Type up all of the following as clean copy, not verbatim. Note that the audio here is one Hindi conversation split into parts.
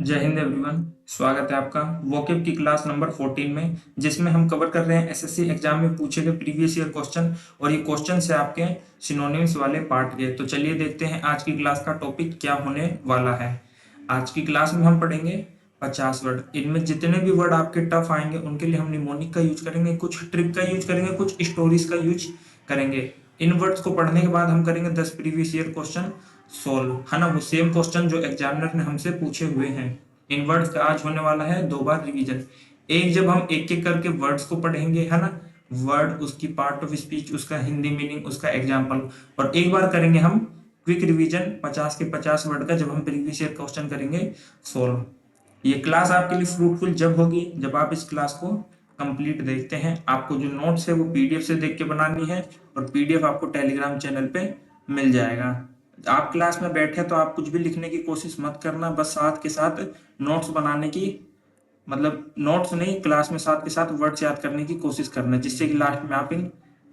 जय हिंद एवरीवन। स्वागत है आपका वोकेब की क्लास नंबर 14 में, जिसमें हम कवर कर रहे हैं एसएससी एग्जाम में पूछे गए प्रीवियस ईयर क्वेश्चन। और ये क्वेश्चन है आपके सिनोनिम्स वाले पार्ट के। तो चलिए देखते हैं आज की क्लास का टॉपिक क्या होने वाला है। आज की क्लास में हम पढ़ेंगे 50 वर्ड। इनमें जितने भी वर्ड आपके टफ आएंगे उनके लिए हम निमोनिक का यूज करेंगे, कुछ ट्रिक का यूज करेंगे, कुछ स्टोरीज का यूज करेंगे। इन वर्ड्स को पढ़ने के बाद हम करेंगे 10 प्रीवियस ईयर क्वेश्चन सोल्व, है ना, वो सेम क्वेश्चन जो एग्जामिनर ने हमसे पूछे हुए हैं। इन वर्ड्स का आज होने वाला है 2 बार रिवीजन। एक जब हम एक एक करके वर्ड्स को पढ़ेंगे, है ना, वर्ड, उसकी पार्ट ऑफ स्पीच, उसका हिंदी मीनिंग, उसका एग्जाम्पल, और एक बार करेंगे हम क्विक रिवीजन 50 के 50 वर्ड का, जब हम प्रीवियस ईयर क्वेश्चन करेंगे सोल्व। ये क्लास आपके लिए फ्रूटफुल जब होगी जब आप इस क्लास को कंप्लीट देखते हैं। आपको जो नोट्स है वो पीडीएफ से देख के बनानी है, और पीडीएफ आपको टेलीग्राम चैनल पे मिल जाएगा। आप क्लास में बैठे तो आप कुछ भी लिखने की कोशिश मत करना, बस साथ के साथ नोट्स बनाने की, मतलब नोट्स नहीं, क्लास में साथ के साथ वर्ड्स याद करने की कोशिश करना, जिससे कि लास्ट में आप इन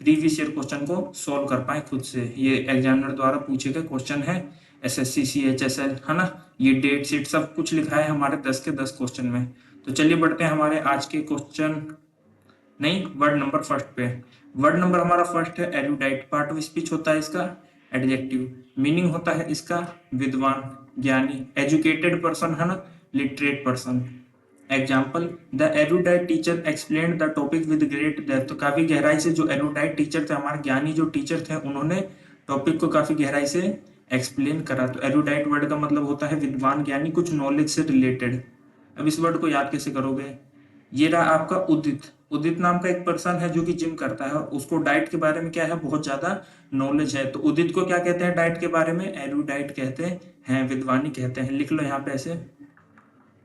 प्रीवियस ईयर क्वेश्चन को सोल्व कर पाए खुद से। ये एग्जामिनर द्वारा पूछे गए क्वेश्चन है, एसएससी सीएचएसएल, है ना। ये डेट शीट सब कुछ लिखा है हमारे 10 के 10 क्वेश्चन में। तो चलिए बढ़ते हैं हमारे आज के क्वेश्चन, नहीं, वर्ड नंबर फर्स्ट पे। वर्ड नंबर हमारा फर्स्ट है एरुडाइट। पार्ट ऑफ स्पीच होता है इसका एडजेक्टिव, मीनिंग होता है इसका विद्वान, ज्ञानी, एजुकेटेड पर्सन, है ना, literate person. Example, the erudite teacher explain the topic with great depth. तो काफी गहराई से जो एरुडाइट टीचर थे, हमारे ज्ञानी जो टीचर थे, उन्होंने टॉपिक को काफी गहराई से एक्सप्लेन करा। तो एरुडाइट वर्ड का मतलब होता है विद्वान, ज्ञानी, कुछ नॉलेज से रिलेटेड। अब इस वर्ड को याद कैसे करोगे? ये रहा आपका उदित। उदित नाम का एक पर्सन है जो कि जिम करता है, और उसको डाइट के बारे में क्या है, बहुत ज्यादा नॉलेज है। तो उदित को क्या कहते हैं डाइट के बारे में? एरुडाइट कहते हैं, विद्वानी कहते हैं। लिख लो यहाँ पे ऐसे,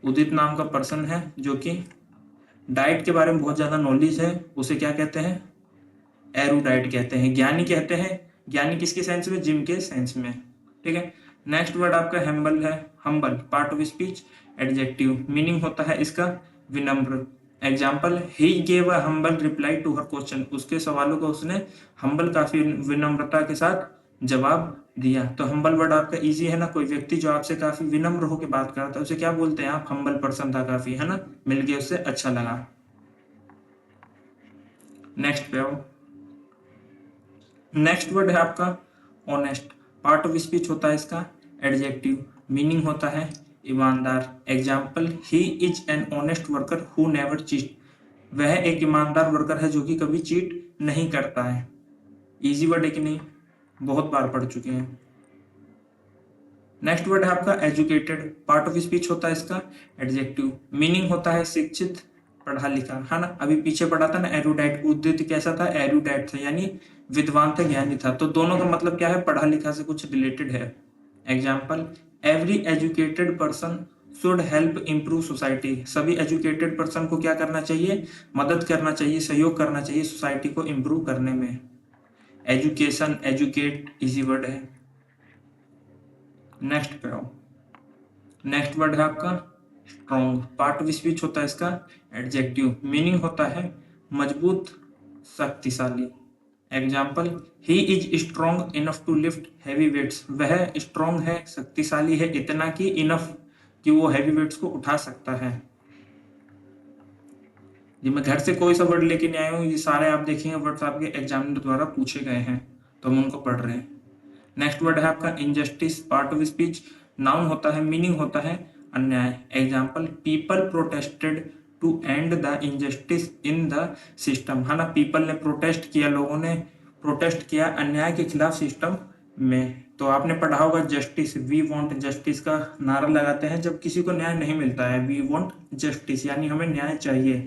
उदित नाम का पर्सन है जो कि डाइट के बारे में बहुत ज्यादा नॉलेज है, उसे क्या कहते हैं? एरुडाइट कहते हैं। ज्ञानी कहते हैं, ज्ञानी किसके सेंस में? जिम के सेंस में। ठीक है। नेक्स्ट वर्ड आपका हम्बल है। Humble part of speech adjective, meaning होता है इसका विनम्र। Example, he gave a humble reply to her question. उसके सवालों को उसने हम्बल, काफी विनम्रता के साथ जवाब दिया। तो हम्बल वर्ड आपका इजी है ना। कोई व्यक्ति जो आपसे काफी विनम्र होकर बात करता है उसे क्या बोलते हैं आप? हम्बल पर्सन था काफी, है ना, मिल गया उससे अच्छा लगा। नेक्स्ट पे आओ। नेक्स्ट वर्ड है आपका ऑनेस्ट। पार्ट ऑफ स्पीच होता है इसका एडजेक्टिव, मीनिंग होता है ईमानदार। Example, he is an honest worker who never cheat. वह एक ईमानदार वर्कर है जो कि कभी चीट नहीं करता है। इजी वर्ड है कि नहीं? बहुत बार पढ़ चुके हैं। नेक्स्ट वर्ड है आपका एजुकेटेड। पार्ट ऑफ स्पीच होता है इसका एडजेक्टिव, मीनिंग होता है शिक्षित, पढ़ा लिखा, है ना। अभी पीछे पढ़ा था ना एरुडाइट। उदित कैसा था? एरुडाइट था, यानी विद्वान था, ज्ञानी था। तो दोनों का मतलब क्या है? पढ़ा लिखा से कुछ रिलेटेड है। Example, every educated person should help improve society. सभी एजुकेटेड पर्सन को क्या करना चाहिए? मदद करना चाहिए, सहयोग करना चाहिए सोसाइटी को इम्प्रूव करने में। एजुकेशन, एजुकेट इजी वर्ड है। नेक्स्ट पे आओ। नेक्स्ट वर्ड है आपका स्ट्रॉन्ग। पार्ट ऑफ स्पीच होता है इसका एडजेक्टिव, मीनिंग होता है मजबूत, शक्तिशाली। Example, he is strong enough to lift heavy weights. वह स्ट्रॉन्ग है, शक्तिशाली है, इतना कि इनफ कि वो हैवी वेट्स को उठा सकता है। ये मैं घर से कोई सा वर्ड लेके नहीं आया हूँ, ये सारे आप देखेंगे वर्ड्स आपके एग्जामिनर द्वारा पूछे गए हैं, तो हम उनको पढ़ रहे हैं। नेक्स्ट वर्ड है आपका injustice. Part of speech noun होता है, मीनिंग होता है अन्याय। Example, people protested to end the injustice in the system, है ना। पीपल ने प्रोटेस्ट किया, लोगों ने प्रोटेस्ट किया अन्याय के खिलाफ सिस्टम में। तो आपने पढ़ा होगा जस्टिस, वी वांट जस्टिस का नारा लगाते हैं जब किसी को न्याय नहीं मिलता है। वी वांट जस्टिस, यानी हमें न्याय चाहिए।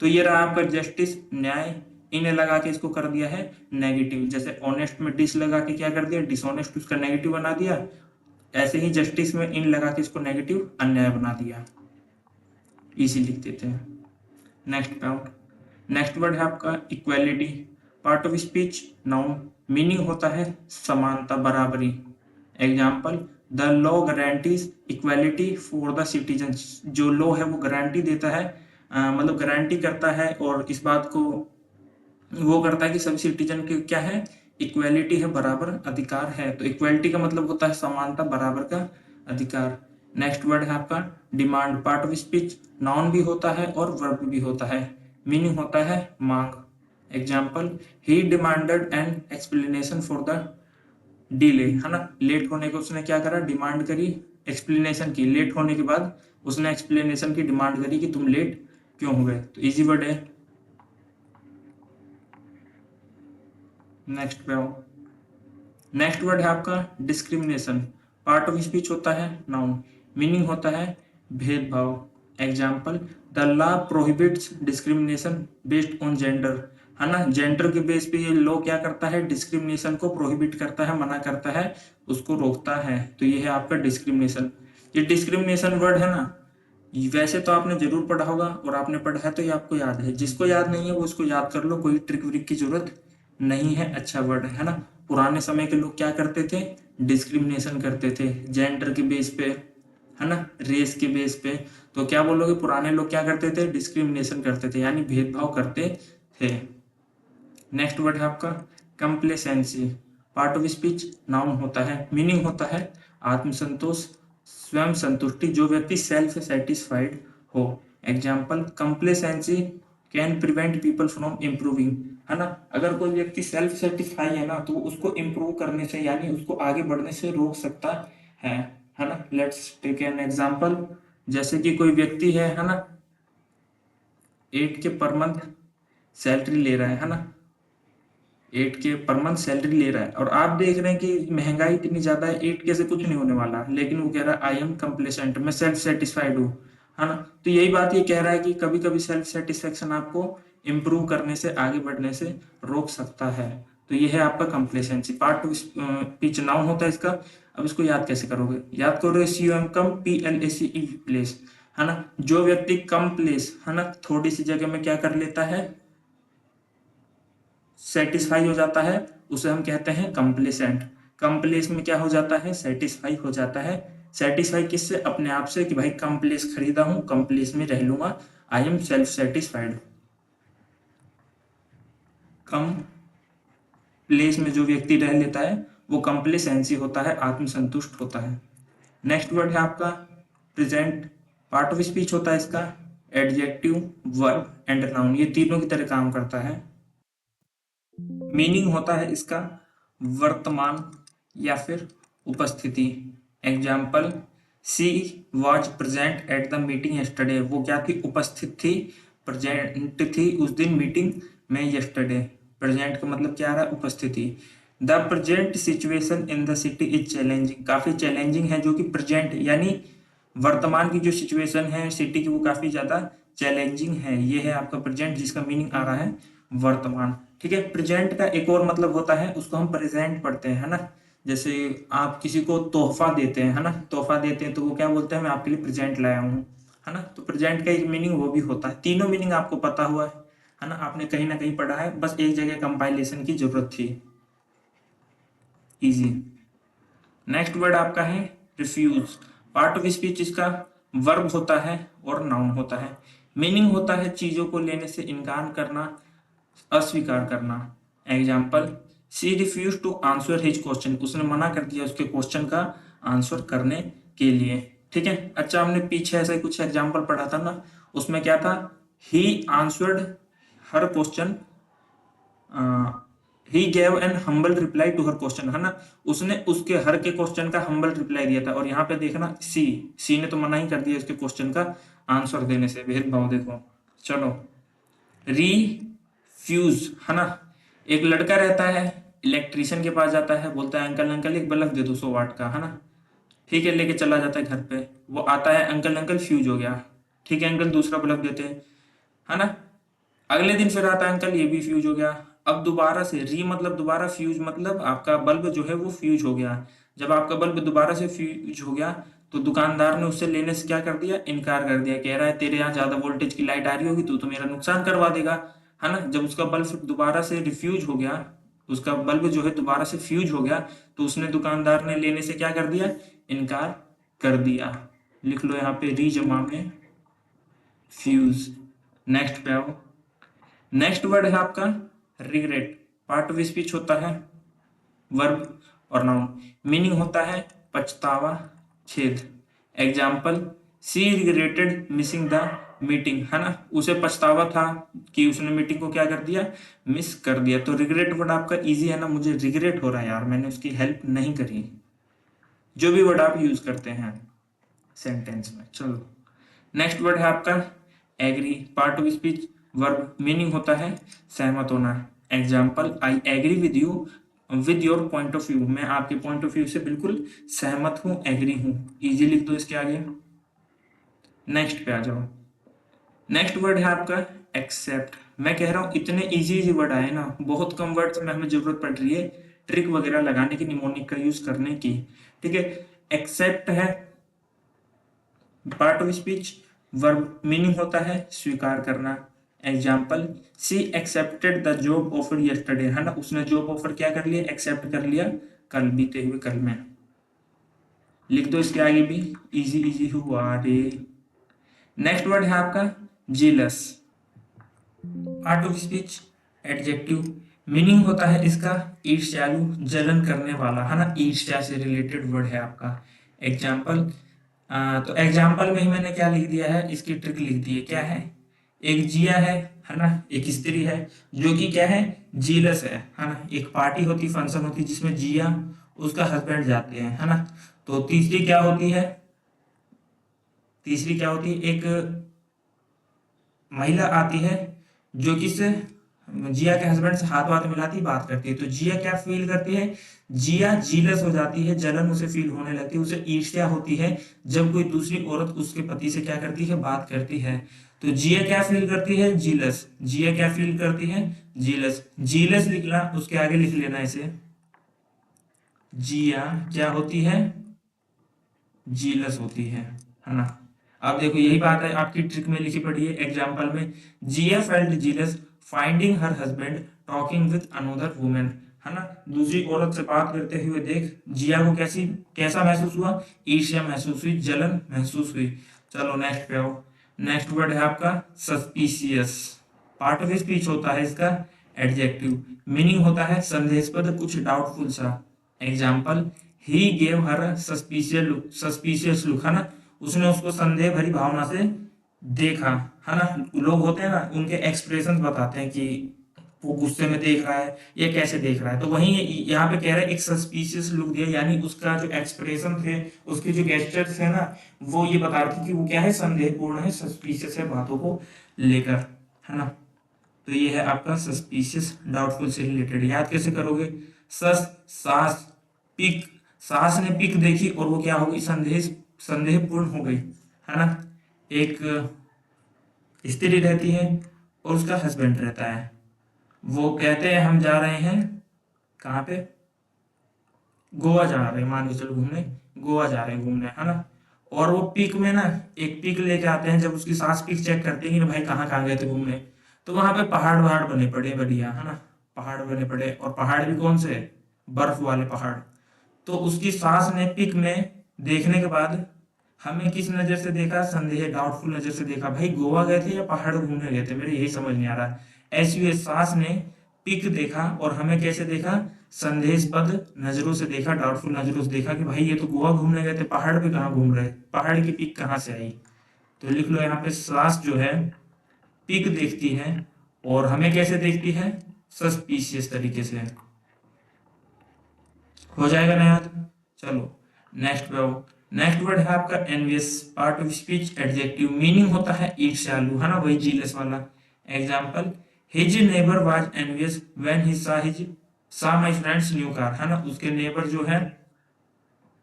तो ये रहा आपका जस्टिस, न्याय। इन्हें लगा के इसको कर दिया है नेगेटिव। जैसे ऑनेस्ट में डिस लगा के क्या कर दिया? डिसऑनेस्ट, उसका नेगेटिव बना दिया। ऐसे ही जस्टिस में इन लगा के इसको नेगेटिव, अन्याय बना दिया। इजी लिख देते हैं। Next pound. नेक्स्ट वर्ड है आपका equality. Part of speech noun, meaning होता है समानता, बराबरी। Example, the law guarantees equality for the citizen. जो लॉ है वो गारंटी देता है, मतलब गारंटी करता है, और इस बात को वो करता है कि सभी सिटीजन के क्या है? इक्वेलिटी है, बराबर अधिकार है। तो इक्वेलिटी का मतलब होता है समानता, बराबर का अधिकार। नेक्स्ट वर्ड है आपका demand. Part of speech noun भी होता है और वर्ब भी होता है। मीनिंग होता है मांग। Example, he demanded an explanation for the delay, है ना, लेट होने को उसने क्या करा, डिमांड करी, एक्सप्लेनेशन की, लेट होने के बाद उसने एक्सप्लेनेशन की डिमांड करी कि तुम लेट क्यों हो गए। तो इजी वर्ड है। नेक्स्ट पे आओ। नेक्स्ट वर्ड है आपका डिस्क्रिमिनेशन। पार्ट ऑफ स्पीच होता है नाउन। मीनिंग होता है भेदभाव। Example, the law prohibits discrimination based on gender, है ना, जेंडर के बेस पे ये लॉ क्या करता है, डिस्क्रिमिनेशन को प्रोहिबिट करता है, मना करता है, उसको रोकता है। तो ये है आपका डिस्क्रिमिनेशन। ये डिस्क्रिमिनेशन वर्ड है ना, वैसे तो आपने जरूर पढ़ा होगा और आपने पढ़ा है तो ये आपको याद है। जिसको याद नहीं है वो इसको याद कर लो, कोई ट्रिक व्रिक की जरूरत नहीं है। अच्छा वर्ड है ना। पुराने समय के लोग क्या करते थे, डिस्क्रिमिनेशन करते थे जेंडर के बेस पे, है ना, रेस के बेस पे। तो क्या बोलोगे, पुराने लोग क्या करते थे, डिस्क्रिमिनेशन करते थे, यानी भेदभाव करते थे। नेक्स्ट वर्ड है आपका complacency. Part of speech noun होता है। मीनिंग होता है आत्मसंतोष, स्वयं संतुष्टि, जो व्यक्ति सेल्फ सेटिस्फाइड हो। Example, complacency can prevent people from improving, है ना, अगर कोई व्यक्ति सेल्फ सेटिस्फाई है ना तो उसको इम्प्रूव करने से यानी उसको आगे बढ़ने से रोक सकता है। है ना, लेट्स टेक एन एग्जाम्पल। जैसे कि कोई व्यक्ति है ना, 8 के पर मंथ सैलरी ले रहा है ना, 8 के पर मंथ सैलरी ले रहा है, और आप देख रहे हैं कि महंगाई इतनी ज्यादा है, 8 के से कुछ नहीं होने वाला, लेकिन वो कह रहा है आई एम कंप्लेसेंट, मैं सेल्फ सेटिस्फाइड हूँ, है ना। तो यही बात ये कह रहा है कि कभी कभी सेल्फ सेटिस्फेक्शन आपको इम्प्रूव करने से, आगे बढ़ने से रोक सकता है। तो ये है आपका complacency. Part two speech noun होता है इसका। अब इसको याद कैसे करोगे, याद करो CUM कम PLACE प्लेस, है ना, जो व्यक्ति कम प्लेस, है ना, थोड़ी सी जगह में क्या कर लेता है, सेटिस्फाई हो जाता है, उसे हम कहते हैं कंप्लेसेंट। कम प्लेस में क्या हो जाता है, सेटिस्फाई हो जाता है। सेटिस्फाई किससे, अपने आप से, कि भाई कम प्लेस खरीदा हूं, कम प्लेस में रह लूंगा, I am self satisfied. Come place में जो व्यक्ति रह लेता है वो कंप्लेसेंसी होता है, आत्मसंतुष्ट होता है। नेक्स्ट वर्ड है आपका प्रेजेंट। पार्ट ऑफ स्पीच होता है इसका एडजेक्टिव, वर्ब एंड नाउन, ये तीनों की तरह काम करता है। मीनिंग होता है इसका वर्तमान या फिर उपस्थिति। Example, she was present at the meeting yesterday, वो क्या थी, उपस्थित थी, प्रेजेंट थी उस दिन मीटिंग में यस्टरडे। प्रेजेंट का मतलब क्या आ रहा है, उपस्थिति। The present situation in the city is challenging, काफी चैलेंजिंग है, जो कि प्रेजेंट यानी वर्तमान की जो सिचुएशन है सिटी की वो काफी ज्यादा चैलेंजिंग है। ये है आपका प्रेजेंट, जिसका मीनिंग आ रहा है वर्तमान। ठीक है, प्रेजेंट का एक और मतलब होता है, उसको हम प्रेजेंट पढ़ते हैं, है ना। जैसे आप किसी को तोहफा देते हैं, है ना, तोहफा देते हैं तो वो क्या बोलते हैं, मैं आपके लिए प्रेजेंट लाया हूँ, है ना। तो प्रेजेंट का एक मीनिंग वो भी होता है। तीनों मीनिंग आपको पता हुआ है ना, आपने कहीं ना कहीं पढ़ा है, बस एक जगह कंपाइलेशन की जरूरत थी। इजी। नेक्स्ट वर्ड आपका है रिफ्यूज। पार्ट ऑफ स्पीच इसका वर्ब होता है और नाउन होता है। मीनिंग होता है चीजों को लेने से इनकार करना, अस्वीकार करना। Example, she refuse to answer his question, उसने मना कर दिया उसके क्वेश्चन का आंसर करने के लिए। ठीक है, अच्छा, हमने पीछे ऐसा कुछ एग्जाम्पल पढ़ा था ना, उसमें क्या था, he answered her question, he gave an humble reply to her question, है ना, उसने उसके हर के क्वेश्चन का हम्बल रिप्लाई दिया था। और यहाँ पे देखना, सी ने तो मना ही कर दिया उसके क्वेश्चन का आंसर देने से, भेदभाव देखो। चलो, रिफ्यूज, है ना, एक लड़का रहता है, इलेक्ट्रिशियन के पास जाता है, बोलता है अंकल अंकल एक बल्ब दे दो 100 वाट का, है ना। ठीक है, लेके चला जाता है घर पे, वो आता है, अंकल अंकल फ्यूज हो गया। ठीक है अंकल, दूसरा बल्ब देते हैं, है ना। अगले दिन फिर आता है, अंकल ये भी फ्यूज हो गया। अब दोबारा से, री मतलब दोबारा, फ्यूज मतलब आपका बल्ब जो है वो फ्यूज हो गया। जब आपका बल्ब दोबारा से फ्यूज हो गया तो दुकानदार ने उससे लेने से क्या कर दिया, इनकार कर दिया। कह रहा है तेरे यहाँ ज्यादा वोल्टेज की लाइट आ रही होगी, तो मेरा नुकसान करवा देगा, है ना। जब उसका बल्ब दोबारा से रिफ्यूज हो गया, उसका बल्ब जो है दोबारा से फ्यूज हो गया, तो उसने, दुकानदार ने लेने से क्या कर दिया, इनकार कर दिया। लिख लो यहाँ पे री जमा में फ्यूज। नेक्स्ट पे आओ। नेक्स्ट वर्ड है आपका रिग्रेट। पार्ट ऑफ स्पीच होता है वर्ब और नाउन। मीनिंग होता है पछतावा, खेद। Example, she regretted missing the meeting, है ना, उसे पछतावा था कि उसने मीटिंग को क्या कर दिया, मिस कर दिया। तो रिग्रेट वर्ड आपका इजी है ना, मुझे रिग्रेट हो रहा है यार, मैंने उसकी हेल्प नहीं करी। जो भी वर्ड आप यूज करते हैं सेंटेंस में। चलो नेक्स्ट वर्ड है आपका agree, part of speech verb, meaning होता है सहमत होना। Example, I agree with you with your point of view, मैं आपके पॉइंट ऑफ व्यू से बिल्कुल सहमत हूं, एग्री हूं। इजी लिख दो इसके आगे। नेक्स्ट पे आ जाओ। नेक्स्ट वर्ड है आपका एक्सेप्ट। मैं कह रहा हूं इतने इजी इजी वर्ड आए ना, बहुत कम वर्ड्स में हमें जरूरत पड़ रही है ट्रिक वगैरह लगाने की, निमोनिक का यूज करने की। ठीक है, एक्सेप्ट है part of speech, verb meaning होता है स्वीकार करना। Example, she accepted the job offer yesterday, है ना, उसने जॉब ऑफर क्या कर लिया, एक्सेप्ट कर लिया कल, बीते हुए कल में। लिख दो इसके आगे भी, इजी इजी हुआ रे। नेक्स्ट वर्ड है आपका jealous, part of speech adjective, meaning होता है इसका ईर्ष्यालु, जलन करने वाला, है ना, ईर्ष्या से रिलेटेड वर्ड है आपका। एग्जाम्पल, तो एग्जाम्पल में ही मैंने क्या लिख दिया है, इसकी ट्रिक लिख दी है, क्या है, एक जिया है ना, एक स्त्री है जो कि क्या है, जीलस है ना। एक पार्टी होती, फंक्शन होती जिसमें जिया उसका हस्बैंड जाते हैं, है ना। तो तीसरी क्या होती है, तीसरी क्या होती है, एक महिला आती है जो कि से जिया के हस्बैंड से हाथ वाथ मिलाती, बात करती है। तो जिया क्या फील करती है, जिया जीलस हो जाती है, जलन उसे फील होने लगती है, उसे ईर्ष्या होती है जब कोई दूसरी औरत उसके पति से क्या करती है, बात करती है। तो जिया क्या फील करती है, जीलस, जिया क्या फील करती है, जीलस। जीलस लिखना, उसके आगे लिख लेना इसे, जिया क्या होती है, जीलस होती है ना। अब देखो यही बात है आपकी ट्रिक में लिखी पड़ी है एग्जाम्पल में, Jiya felt jealous finding her husband talking with another women, है ना, दूसरी औरत से बात करते हुए देख जिया को कैसा महसूस हुआ, ईर्ष्या महसूस हुई, जलन महसूस हुई। चलो नेक्स्ट पे आओ। नेक्स्ट वर्ड है आपका सस्पिशियस, पार्ट ऑफ स्पीच होता है इसका एडजेक्टिव, मीनिंग होता है संदेहास्पद, कुछ डाउटफुल सा। Example, he gave her suspicious look, है ना, उसने उसको संदेह भरी भावना से देखा, है ना। लोग होते हैं ना, उनके एक्सप्रेशन बताते हैं कि वो गुस्से में देख रहा है या कैसे देख रहा है। तो वहीं यहाँ पे कह रहा है एक सस्पिशियस लुक दिया, यानी उसका जो एक्सप्रेशन थे, उसके जो गेस्चर्स है ना, वो ये बता रहे थे कि वो क्या है, संदेहपूर्ण है, सस्पिशियस है बातों को लेकर, है ना। तो ये है आपका सस्पिशियस, डाउटफुल से रिलेटेड। याद कैसे करोगे, सस सास पिक, सास ने पिक देखी और वो क्या हो गई, संदेहपूर्ण हो गई, है ना। एक स्त्री रहती है और उसका हस्बैंड रहता है, वो कहते हैं हम जा रहे हैं कहाँ पे, गोवा जा रहे हैं, मान के चलो घूमने, गोवा जा रहे हैं घूमने, है ना। और वो पिक में ना एक पिक लेके आते हैं, जब उसकी सास पिक चेक करती है कि भाई कहाँ कहाँ गए थे घूमने, तो वहां पे पहाड़ वहाड़ बने पड़े बढ़िया, है ना, पहाड़ बने पड़े, और पहाड़ भी कौन से, बर्फ वाले पहाड़। तो उसकी सास ने पिक में देखने के बाद हमें किस नजर से देखा, संदेह डाउटफुल नजर से देखा, भाई गोवा गए थे या पहाड़ घूमने गए थे, मेरे यही समझ नहीं आ रहा। ऐसी हुए सास ने पिक देखा और हमें कैसे देखा, संदेहास्पद नजरों से देखा, डाउटफुल नजरों से देखा कि भाई ये तो गोवा घूमने गए थे, पहाड़ पे कहाँ घूम रहे, पहाड़ की पिक कहाँ से आई। तो लिख लो यहाँ पे, सास जो है पिक देखती है और हमें कैसे देखती है, सस्पिशियस तरीके से। हो जाएगा ना याद। चलो नेक्स्ट पे आओ। नेक्स्ट वर्ड है आपका envious, part of speech adjective, meaning होता है ईर्ष्यालु, है ना, वही जीलस वाला। Example, his neighbour was envious when he सा माय फ्रेंड्स न्यू कार, है ना, उसके नेबर जो है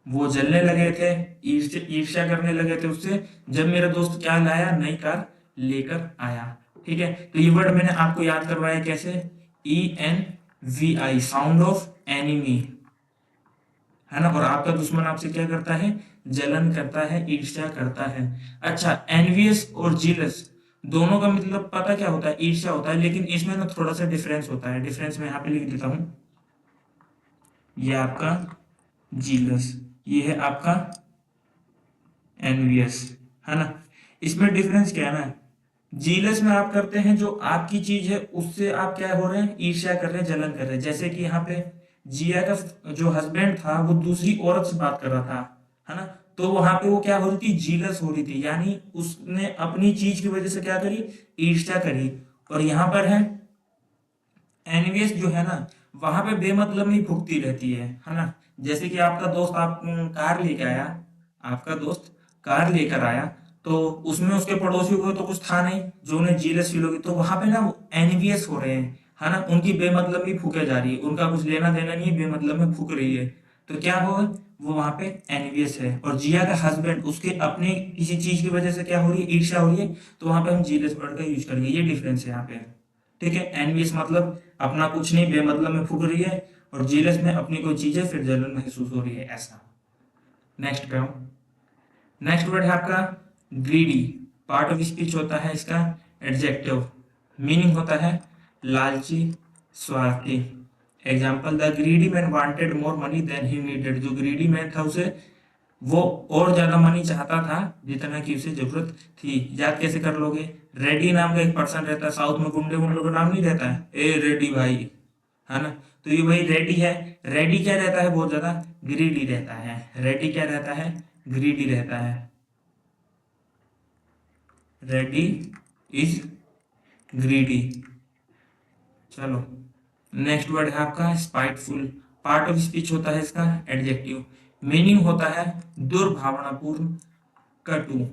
वो जलने लगे थे, ईर्ष्या करने लगे थे उससे, जब मेरा दोस्त क्या लाया, नई कार लेकर आया। ठीक है, तो ये वर्ड मैंने आपको याद करवाया कैसे, ENVI, साउंड ऑफ एनिमी, है ना। और आपका दुश्मन आपसे क्या करता है, जलन करता है, ईर्ष्या करता है। अच्छा, एनवियस और जीलस दोनों का मतलब पता क्या होता है, ईर्ष्या होता है, लेकिन इसमें ना थोड़ा सा डिफरेंस होता है। डिफरेंस मैं यहाँ पे लिख देता हूं, ये आपका जीलस, ये है आपका एनवियस, है ना। इसमें डिफरेंस क्या है ना, जीलस में आप करते हैं जो आपकी चीज है उससे आप क्या हो रहे हैं, ईर्ष्या कर रहे हैं, जलन कर रहे हैं। जैसे कि यहाँ पे जिया का जो हस्बैंड था वो दूसरी औरत से बात कर रहा था, है ना, तो वहां पे वो क्या हो रही थी, जीलस हो रही थी, यानी उसने अपनी चीज की वजह से क्या करी, ईर्ष्या करी। और यहाँ पर है एनवीएस जो है ना, वहां पे बेमतलब में भुगती रहती है ना। जैसे कि आपका दोस्त आप कार लेके आया, आपका दोस्त कार लेकर आया, तो उसमें उसके पड़ोसियों को तो कुछ था नहीं जो उन्हें जीलस फील होगी, तो वहां पे ना एनवीएस हो रहे हैं, है ना, उनकी बेमतलब में फूके जा रही है, उनका कुछ लेना देना नहीं है, बेमतलब में फूक रही है। तो क्या होगा, वो वहां पे एनवीएस है। और जिया का हस्बैंड उसके अपने किसी चीज की वजह से क्या हो रही है, ईर्ष्या हो रही है, तो वहां पे हम जीलस वर्ड का यूज करेंगे। ये डिफरेंस है यहाँ पे। ठीक है, एनवीएस मतलब अपना कुछ नहीं, बेमतलब में फूक रही है, और जीलस में अपनी कोई चीज है फिर जलन महसूस हो रही है, ऐसा। नेक्स्ट पे आओ। नेक्स्ट वर्ड है आपका ग्रीडी। पार्ट ऑफ स्पीच होता है इसका एडजेक्टिव। मीनिंग होता है लालची, स्वार्थी। Example, the greedy man wanted more money than he needed. जो ग्रीडी मैन था उसे वो और ज्यादा मनी चाहता था जितना कि उसे जरूरत थी। याद कैसे कर लोगे, रेडी नाम का एक पर्सन रहता है, साउथ में गुंडे गुंडे का नाम नहीं रहता है, ए रेडी भाई, है ना। तो ये वही रेडी है। रेडी क्या रहता है, बहुत ज्यादा ग्रीडी रहता है। रेडी क्या रहता है, ग्रीडी रहता है। Ready is greedy. चलो, नेक्स्ट वर्ड है आपका स्पाइटफुल। पार्ट ऑफ स्पीच होता है इसका एडजेक्टिव। मीनिंग होता है दुर्भावनापूर्ण, कटु।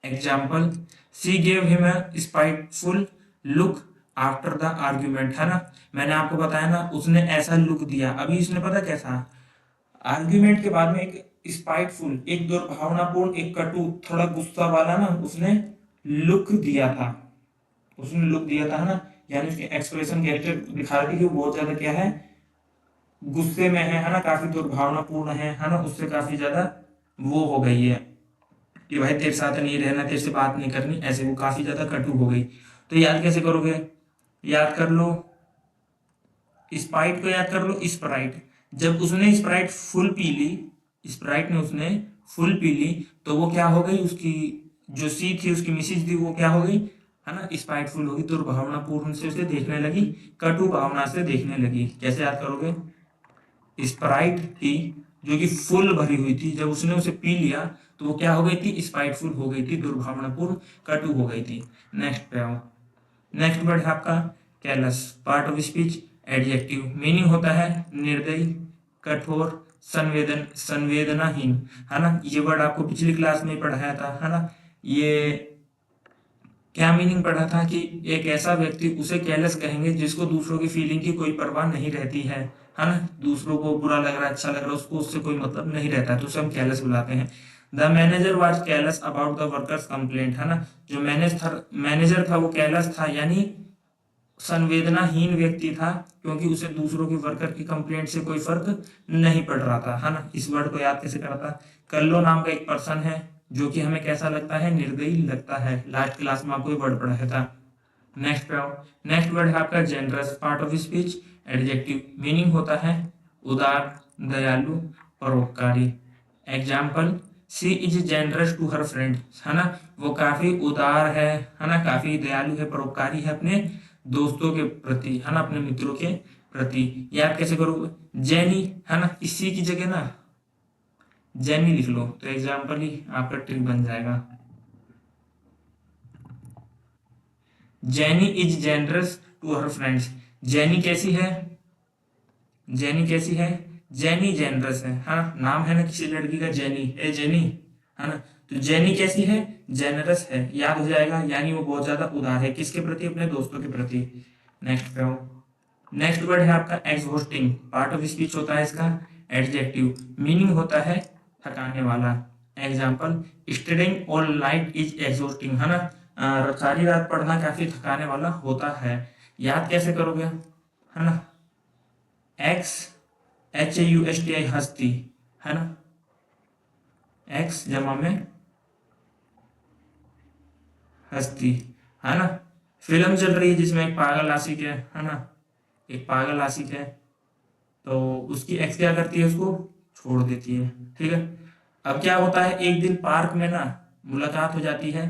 Example, C gave him a spiteful look after the argument, है ना। मैंने आपको बताया ना, उसने ऐसा लुक दिया, अभी इसने पता कैसा, आर्ग्यूमेंट के बाद में एक स्पाइटफुल, एक दुर्भावनापूर्ण, एक कटु, थोड़ा गुस्सा वाला ना उसने लुक दिया था। उसने लुक दिया था, है ना, यानी उसके एक्सप्रेशन कैरेक्टर दिखा रही थी कि वो बहुत ज्यादा क्या है, गुस्से में है ना, काफी दुर्भावनापूर्ण है ना, उससे काफी ज्यादा वो हो गई है कि भाई तेरे साथ नहीं रहना, तेरे से बात नहीं करनी, ऐसे वो काफी ज्यादा कटु हो गई। तो याद कैसे करोगे, याद कर लो, स्प्राइट को याद कर लो, स्प्राइट। जब उसने स्प्राइट फुल पी ली, स्प्राइट ने उसने फुल पी ली, तो वो क्या हो गई, उसकी जो सी थी, उसकी मिसिज थी, वो क्या हो गई, है ना, स्पाइटफुल होगी, दुर्भावनापूर्ण से उसे देखने लगी, कटु भावना से देखने लगी। कैसे याद करोगे, स्प्राइट थी जो कि फुल भरी हुई थी, जब उसने उसे पी लिया तो वो क्या हो गई थी, स्पाइटफुल हो गई थी, दुर्भावनापूर्ण, कटु हो गई थी। नेक्स्ट पे आओ। नेक्स्ट वर्ड है आपका callus. Part of speech adjective. Meaning होता है निर्दयी, कठोर, संवेदनाहीन, है ना। ये वर्ड आपको पिछली क्लास में पढ़ाया था, है ना। ये क्या मीनिंग पढ़ा था कि एक ऐसा व्यक्ति, उसे कैलस कहेंगे जिसको दूसरों की फीलिंग की कोई परवाह नहीं रहती है ना। दूसरों को बुरा लग रहा है, अच्छा लग रहा है, उसको उससे कोई मतलब नहीं रहता है, तो उसे हम कैलस बुलाते हैं। The manager was callus about the workers complaint, है ना। जो मैनेजर था वो कैलस था, यानी संवेदनाहीन व्यक्ति था, क्योंकि उसे दूसरों के वर्कर की कंप्लेंट से कोई फर्क नहीं पड़ रहा था, है ना। इस वर्ड को याद कैसे करा था, कल्लो नाम का एक पर्सन है जो कि हमें कैसा लगता है, निर्दयी लगता है। लास्ट क्लास में आपको ये वर्ड पढ़ाया था। नेक्स्ट पे आओ। नेक्स्ट वर्ड है आपका generous. Part of speech adjective. Meaning होता है उदार, दयालु, परोपकारी। Example, she is generous to her friend, है ना। वो काफी उदार है ना, काफी दयालु है, परोपकारी है अपने दोस्तों के प्रति, है ना, अपने मित्रों के प्रति। याद कैसे करोगे, जेनी, है ना, इसी की जगह ना जेनी लिख लो, तो एग्जाम्पल ही आपका ट्रिक बन जाएगा। Jenny is generous to her friends. Jenny कैसी है, जेनी कैसी है, जेनी जेनरस है, हाँ, नाम है ना किसी लड़की का, जेनी, ए जेनी, है ना। तो जेनी कैसी है, जेनरस है, याद हो जाएगा, यानी वो बहुत ज्यादा उदार है, किसके प्रति, अपने दोस्तों के प्रति। नेक्स्ट पे आओ। नेक्स्ट वर्ड है आपका एग्जॉस्टिंग। पार्ट ऑफ स्पीच होता है इसका एडजेक्टिव। मीनिंग होता है थकाने वाला। Example, studying all night is exhausting, है ना। सारी रात पढ़ना काफी थकाने वाला होता है। याद कैसे करोगे, है ना, एक्स, HAUSTI, हस्ती, है ना, एक्स जमा में हस्ती, है ना। फिल्म चल रही है जिसमें एक पागल आशिक है ना, एक पागल आशिक है, तो उसकी एक्स क्या करती है, उसको छोड़ देती है। ठीक है, अब क्या होता है, एक दिन पार्क में ना मुलाकात हो जाती है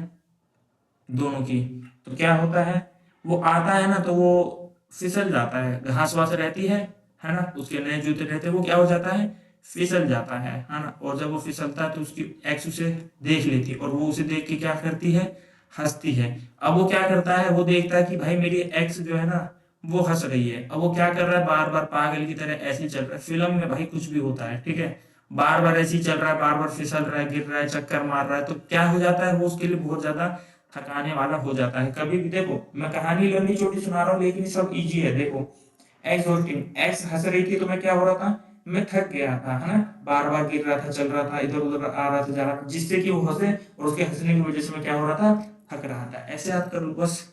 दोनों की। तो क्या होता है, वो आता है ना, तो वो फिसल जाता है, घास वास रहती है ना, उसके नए जूते रहते हैं, वो क्या हो जाता है, फिसल जाता है ना। और जब वो फिसलता है तो उसकी एक्स उसे देख लेती है और वो उसे देख के क्या करती है, हंसती है। अब वो क्या करता है, वो देखता है कि भाई मेरी एक्स जो है ना वो हंस रही है। अब वो क्या कर रहा है, बार बार पागल की तरह ऐसे ही चल रहा है। फिल्म में भाई कुछ भी होता है, ठीक है, बार बार ऐसे ही चल रहा है, बार बार फिसल रहा है, गिर रहा है, चक्कर मार रहा है, तो क्या हो जाता है, वो उसके लिए बहुत ज्यादा थकाने वाला हो जाता है। कभी भी देखो, मैं कहानी लंबी छोटी सुना रहा हूँ लेकिन सब इजी है। देखो, एग्जॉस्टिंग, एक्स हंस रही थी तो मैं क्या हो रहा था, मैं थक गया था, है ना, बार बार गिर रहा था, चल रहा था, इधर उधर आ रहा था, जा रहा था, जिससे कि वो हंसे और उसके हंसने की वजह से मैं क्या हो रहा था, थक रहा था। ऐसे याद कर लो बस।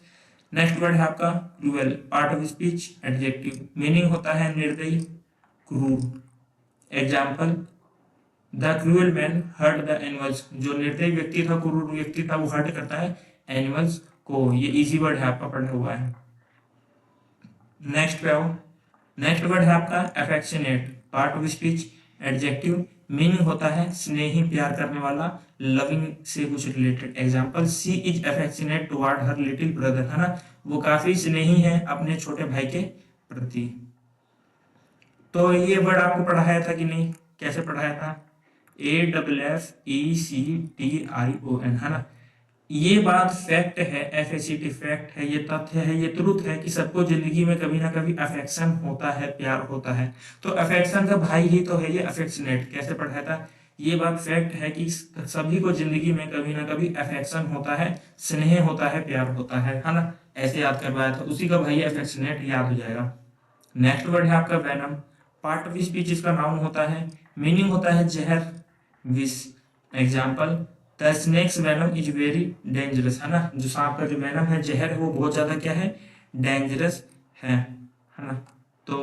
नेक्स्ट वर्ड है आपका cruel, part of speech, adjective, meaning होता है निर्दयी, क्रूर। Example, the cruel man hurt the animals, जो निर्दयी व्यक्ति था, क्रूर व्यक्ति था, वो हर्ट करता है एनिमल्स को। ये इजी वर्ड है, आपका पढ़ा हुआ है। नेक्स्ट पे आओ। नेक्स्ट वर्ड है आपका affectionate, part of speech, adjective, meaning होता है स्नेही, प्यार करने वाला, लविंग से कुछ related. Example, she is affectionate toward her little brother, है ना, वो काफी स्नेही है अपने छोटे भाई के प्रति। तो ये वर्ड आपको पढ़ाया था कि नहीं, कैसे पढ़ाया था, AFFECTION, है ना। ये बात फैक्ट है, FACT फैक्ट है, ये तथ्य है, ये ट्रुथ है कि सबको जिंदगी में कभी ना कभी अफेक्शन होता है, प्यार होता है। तो अफेक्शन का भाई ही तो है ये अफेक्शनेट। कैसे पढ़ाया था, ये बात फैक्ट है कि सभी को जिंदगी में कभी ना कभी अफेक्शन होता है, स्नेह होता है, प्यार होता है ना। ऐसे याद करवाया था, उसी का भाई अफेक्शनेट याद हो जाएगा। नेक्स्ट वर्ड है आपका वेनम, पार्ट ऑफ स्पीच, इसका नाउन होता है, मीनिंग होता है जहर, विष। Example, the snake's venom is very dangerous, है ना, जो सांप का जो वेनम है, जहर है, वो बहुत ज्यादा क्या है, डेंजरस है ना। तो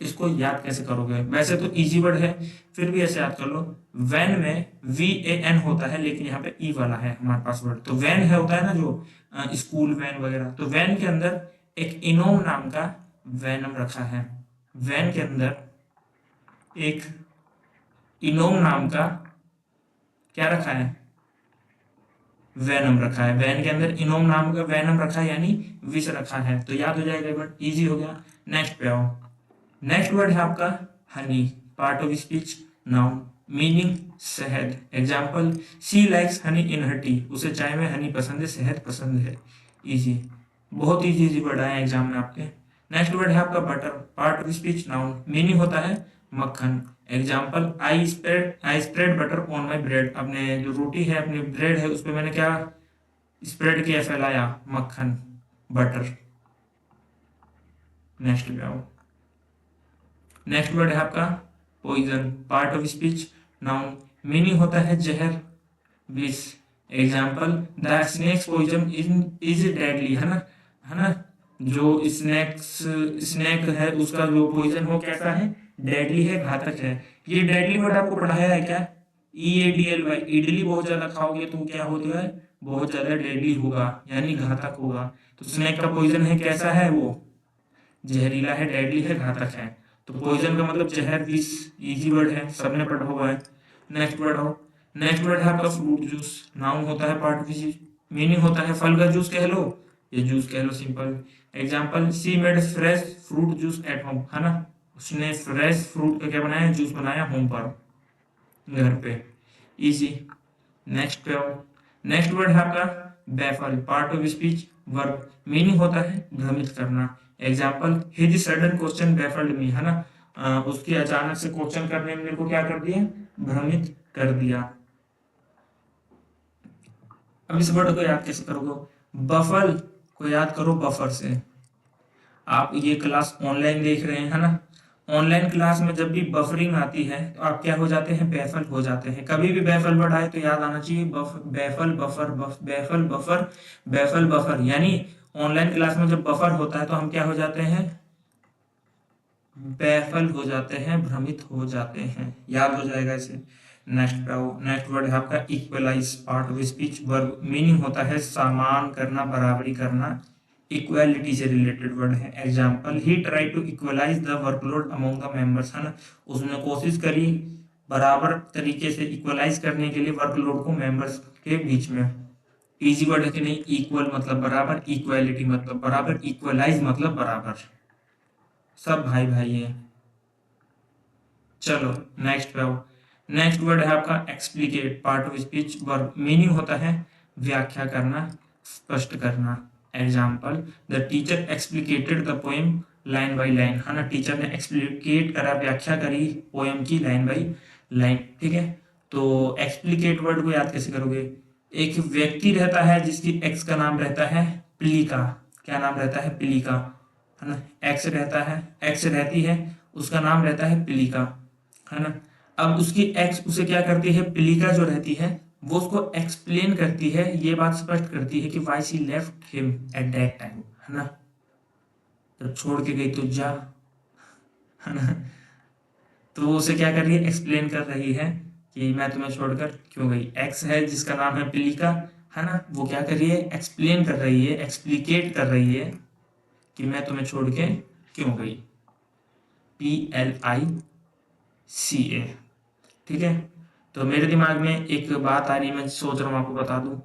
इसको याद कैसे करोगे, वैसे तो इजी वर्ड है, फिर भी ऐसे याद कर लो। वैन में VAN होता है लेकिन यहाँ पे ई वाला है हमारे पास वर्ड। तो वैन है, होता है ना जो स्कूल वैन वगैरह, तो वैन के अंदर एक इनोम नाम का वैनम रखा है। वैन के अंदर एक इनोम नाम का क्या रखा है, वैनम रखा है। वैन के अंदर इनोम नाम का वैनम रखा है, यानी विष रखा है। तो याद हो जाएगा, बट इजी हो गया। नेक्स्ट पे आओ। नेक्स्ट वर्ड है आपका honey, part of speech, noun, meaning शहद। Example, she likes honey in her tea, उसे चाय में हनी पसंद है, शहद पसंद है। इजी, बहुत इजी वर्ड आए एग्जाम में आपके। नेक्स्ट वर्ड है आपका butter, part of speech, noun, meaning होता है मक्खन। Example, I spread butter on my bread, अपने जो रोटी है, अपनी ब्रेड है, उस पर मैंने क्या स्प्रेड किया, फैलाया, मक्खन, बटर। नेक्स्ट पे आओ। नेक्स्ट वर्ड है आपका poison, part of speech, noun, meaning होता है जहर, विष। Example, the snake's poison is deadly, है ना, जो स्नेक है उसका जो पॉइजन हो कैसा है, डेडली है, घातक है। ये डेडली वर्ड आपको पढ़ाया है क्या, EADLY, इडली बहुत ज्यादा खाओगे तो क्या होता है, बहुत ज्यादा डेडली होगा, यानी घातक होगा। तो स्नेक का पॉइजन है, कैसा है वो, जहरीला है, डेडली है, घातक है। तो पॉइजन का मतलब जहर, विष। इजी वर्ड है, सबने पढ़ा हुआ है। नेक्स्ट वर्ड हो। नेक्स्ट वर्ड है आपका फ्रूट जूस, नाउन होता है पार्ट ऑफ, मीनिंग होता है फल का जूस कह लो, ये जूस कह लो, simple. Example, she made fresh fruit juice at home, है ना, उसने फ्रेश फ्रूट का क्या बनाया, जूस बनाया होम पर, घर पे। इजी। नेक्स्ट पे आओ। नेक्स्ट वर्ड है आपका baffle, part of speech, verb, meaning होता है भ्रमित करना। Example, his sudden question baffled me, है ना, उसके अचानक से क्वेश्चन करने में मेरे को क्या कर दिया, भ्रमित कर दिया। अब इस वर्ड को याद कैसे करोगे, बफल को याद करो बफर से। आप ये क्लास ऑनलाइन देख रहे हैं, है ना, ऑनलाइन क्लास में जब भी बफरिंग आती है तो आप क्या हो जाते हैं, बैफल हो जाते हैं। कभी भी बैफल वर्ड आए तो याद आना चाहिए baffle, buffer, baffle, buffer, baffle, buffer. यानी ऑनलाइन क्लास में जब बफर होता है तो हम क्या हो जाते हैं, बैफल हो जाते हैं, भ्रमित हो जाते हैं। याद हो जाएगा इसे। नेक्स्ट पे आओ। नेक्स्ट वर्ड है आपका equalise, part of speech, verb, meaning होता है समान करना, बराबरी करना, इक्वालिटी से रिलेटेड वर्ड है। Example, he try to equalise the workload among the members, है ना, उसने कोशिश करी बराबर तरीके से इक्वलाइज करने के लिए वर्कलोड को मेंबर्स के बीच में। इजी वर्ड है कि नहीं, इक्वल मतलब बराबर, इक्वालिटी मतलब बराबर, इक्वलाइज मतलब बराबर, सब भाई भाई है। चलो नेक्स्ट पे आओ। नेक्स्ट वर्ड है आपका explicate, part of speech verb. Meaning होता है व्याख्या करना, स्पष्ट करना। Example, the teacher explicated the poem line by line, है ना, टीचर ने एक्सप्लिकेट करा, व्याख्या करी पोएम की लाइन बाई लाइन। ठीक है, तो एक्सप्लिकेट वर्ड को याद कैसे करोगे? एक व्यक्ति रहता है जिसकी एक्स का नाम रहता है पिलिका। क्या नाम रहता है? पिलिका, है ना। एक्स रहता है, एक्स रहती है, उसका नाम रहता है पिलिका, है ना। अब उसकी एक्स उसे क्या करती है, पिलिका जो रहती है वो उसको एक्सप्लेन करती है, ये बात स्पष्ट करती है कि why she left him at that time, है ना, जब छोड़ के गई तो जा, है ना। तो वो उसे क्या कर रही है, एक्सप्लेन कर रही है कि मैं तुम्हें छोड़कर क्यों गई। एक्स है जिसका नाम है पिलिका, है ना, वो क्या कर रही है, एक्सप्लेन कर रही है, एक्सप्लिकेट कर रही है कि मैं तुम्हें छोड़ के क्यों गई। PLICA। ठीक है, तो मेरे दिमाग में एक बात आ रही है, मैं सोच रहा हूँ आपको बता दूं।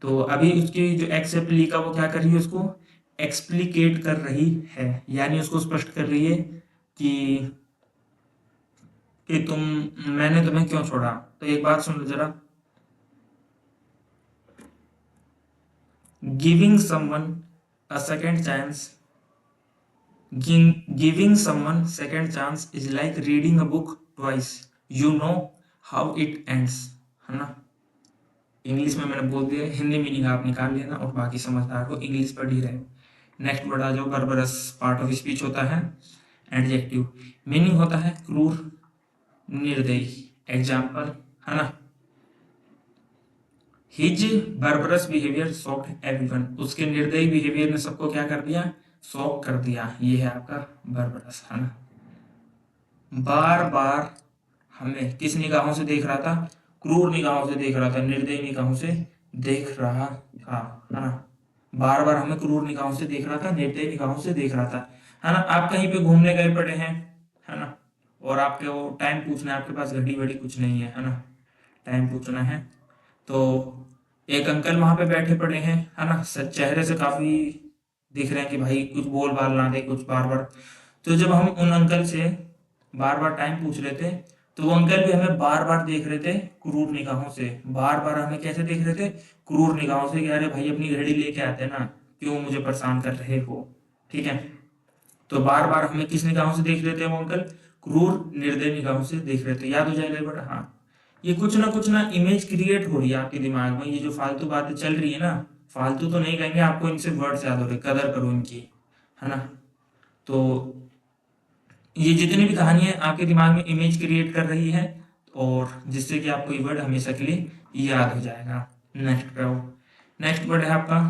तो अभी उसकी जो एक्स है पिलिका, वो क्या कर रही है, उसको एक्सप्लिकेट कर रही है, यानी उसको स्पष्ट कर रही है कि तुम, मैंने तुम्हें क्यों छोड़ा। तो एक बात सुन लो जरा, giving someone a second chance, giving someone second chance is like reading a book twice, you know how it ends, है ना। इंग्लिश में मैंने बोल दिया, हिंदी मीनिंग आप निकाल लेना और बाकी समझदार को इंग्लिश पढ़ ही रहे। नेक्स्ट वर्ड आ जाओ, बर्बरस, पार्ट ऑफ स्पीच होता है एडजेक्टिव। मीनिंग होता है क्रूर, निर्दयी। एग्जाम्पल, है ना, his berberis behaviour shocked everyone, उसके निर्दयी बिहेवियर ने सबको क्या कर दिया, शॉक कर दिया। ये है आपका बर्बरस, है ना। बार बार हमें किस निगाहों से देख रहा था, क्रूर निगाहों से देख रहा था, निर्दयी निगाहों से देख रहा था, है ना। बार बार हमें क्रूर निगाहों से देख रहा था, निर्दयी निगाहों से देख रहा था, है ना। आप कहीं पे घूमने गए पड़े हैं, है ना, और आपके वो टाइम पूछना है, आपके पास घड़ी वड़ी कुछ नहीं है ना, टाइम पूछना है, तो एक अंकल वहां पे बैठे पड़े हैं, है ना, चेहरे से काफी दिख रहे हैं कि भाई कुछ बोल बाल ना दे कुछ बार बार। तो जब हम उन अंकल से बार बार टाइम पूछ रहे थे, तो वो अंकल भी हमें बार बार देख रहे थे क्रूर निगाहों से। बार बार हमें कैसे देख रहे थे, क्रूर निगाहों से, कि अरे भाई अपनी घड़ी लेके आते ना, क्यों मुझे परेशान कर रहे हो। ठीक है, तो बार बार हमें किस निगाहों से देख रहे थे वो अंकल, क्रूर निर्दयी निगाहों से देख रहे थे। याद हो जाएगा बेटा। हाँ, ये कुछ ना इमेज क्रिएट हो रही है आपके दिमाग में, ये जो फालतू बातें चल रही है ना, फालतू तो नहीं कहेंगे, आपको इनसे वर्ड्स याद हो रहे, कदर करो इनकी, है ना। तो ये जितनी भी कहानियां आपके दिमाग में इमेज क्रिएट कर रही है, और जिससे कि आपको ये वर्ड हमेशा के लिए याद हो जाएगा। नेक्स्ट पे आओ। नेक्स्ट वर्ड है आपका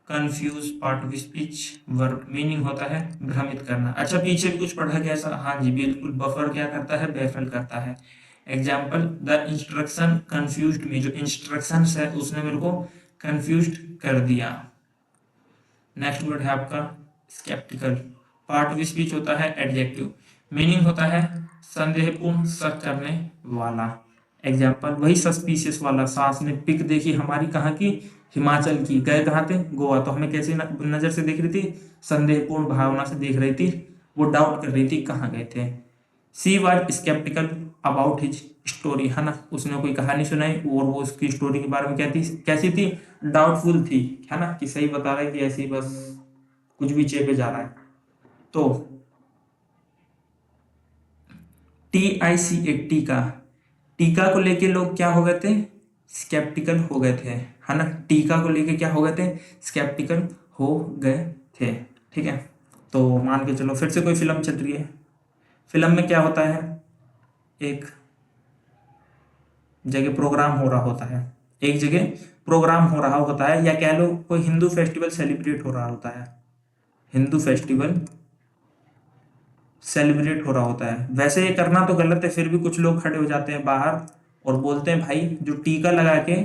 confuse, part of speech verb. Meaning होता है भ्रमित करना। अच्छा, पीछे भी कुछ पढ़ा गया ऐसा? हाँ जी बिल्कुल, बफर क्या करता है, बेफल करता है। एग्जाम्पल, द इंस्ट्रक्शन कंफ्यूज्ड मी, जो इंस्ट्रक्शन है उसने मेरे को कंफ्यूज कर दिया। नेक्स्ट वर्ड है आपका स्केप्टिकल, पार्ट ऑफ स्पीच होता है एडजेक्टिव। मीनिंग होता है संदेहपूर्ण, शक करने वाला। एग्जाम्पल, वही सस्पिशियस वाला, सास ने पिक देखी हमारी, कहाँ की, हिमाचल की, गए कहाँ थे, गोवा, तो हमें कैसे नजर से देख रही थी, संदेहपूर्ण भावना से देख रही थी, वो डाउट कर रही थी कहाँ गए थे। She was sceptical about his story, है ना, उसने कोई कहानी सुनाई और वो उसकी स्टोरी के बारे में क्या थी, कैसी थी, डाउटफुल थी, है ना, कि सही बता रहा है कि ऐसी बस कुछ भी चेपे जा रहा है। तो TICA, टीका, टीका को लेके लोग क्या हो गए थे, स्केप्टिकल हो गए थे, है ना। टीका को लेके क्या हो गए थे, स्केप्टिकल हो गए थे। ठीक है, तो मान के चलो फिर से कोई फिल्म चल रही है, फिल्म में क्या होता है, एक जगह प्रोग्राम हो रहा होता है, एक जगह प्रोग्राम हो रहा होता है, या कह लो कोई हिंदू फेस्टिवल सेलिब्रेट हो रहा होता है, हिंदू फेस्टिवल सेलिब्रेट हो रहा होता है। वैसे ये करना तो गलत है, फिर भी कुछ लोग खड़े हो जाते हैं बाहर और बोलते हैं भाई जो टीका लगा के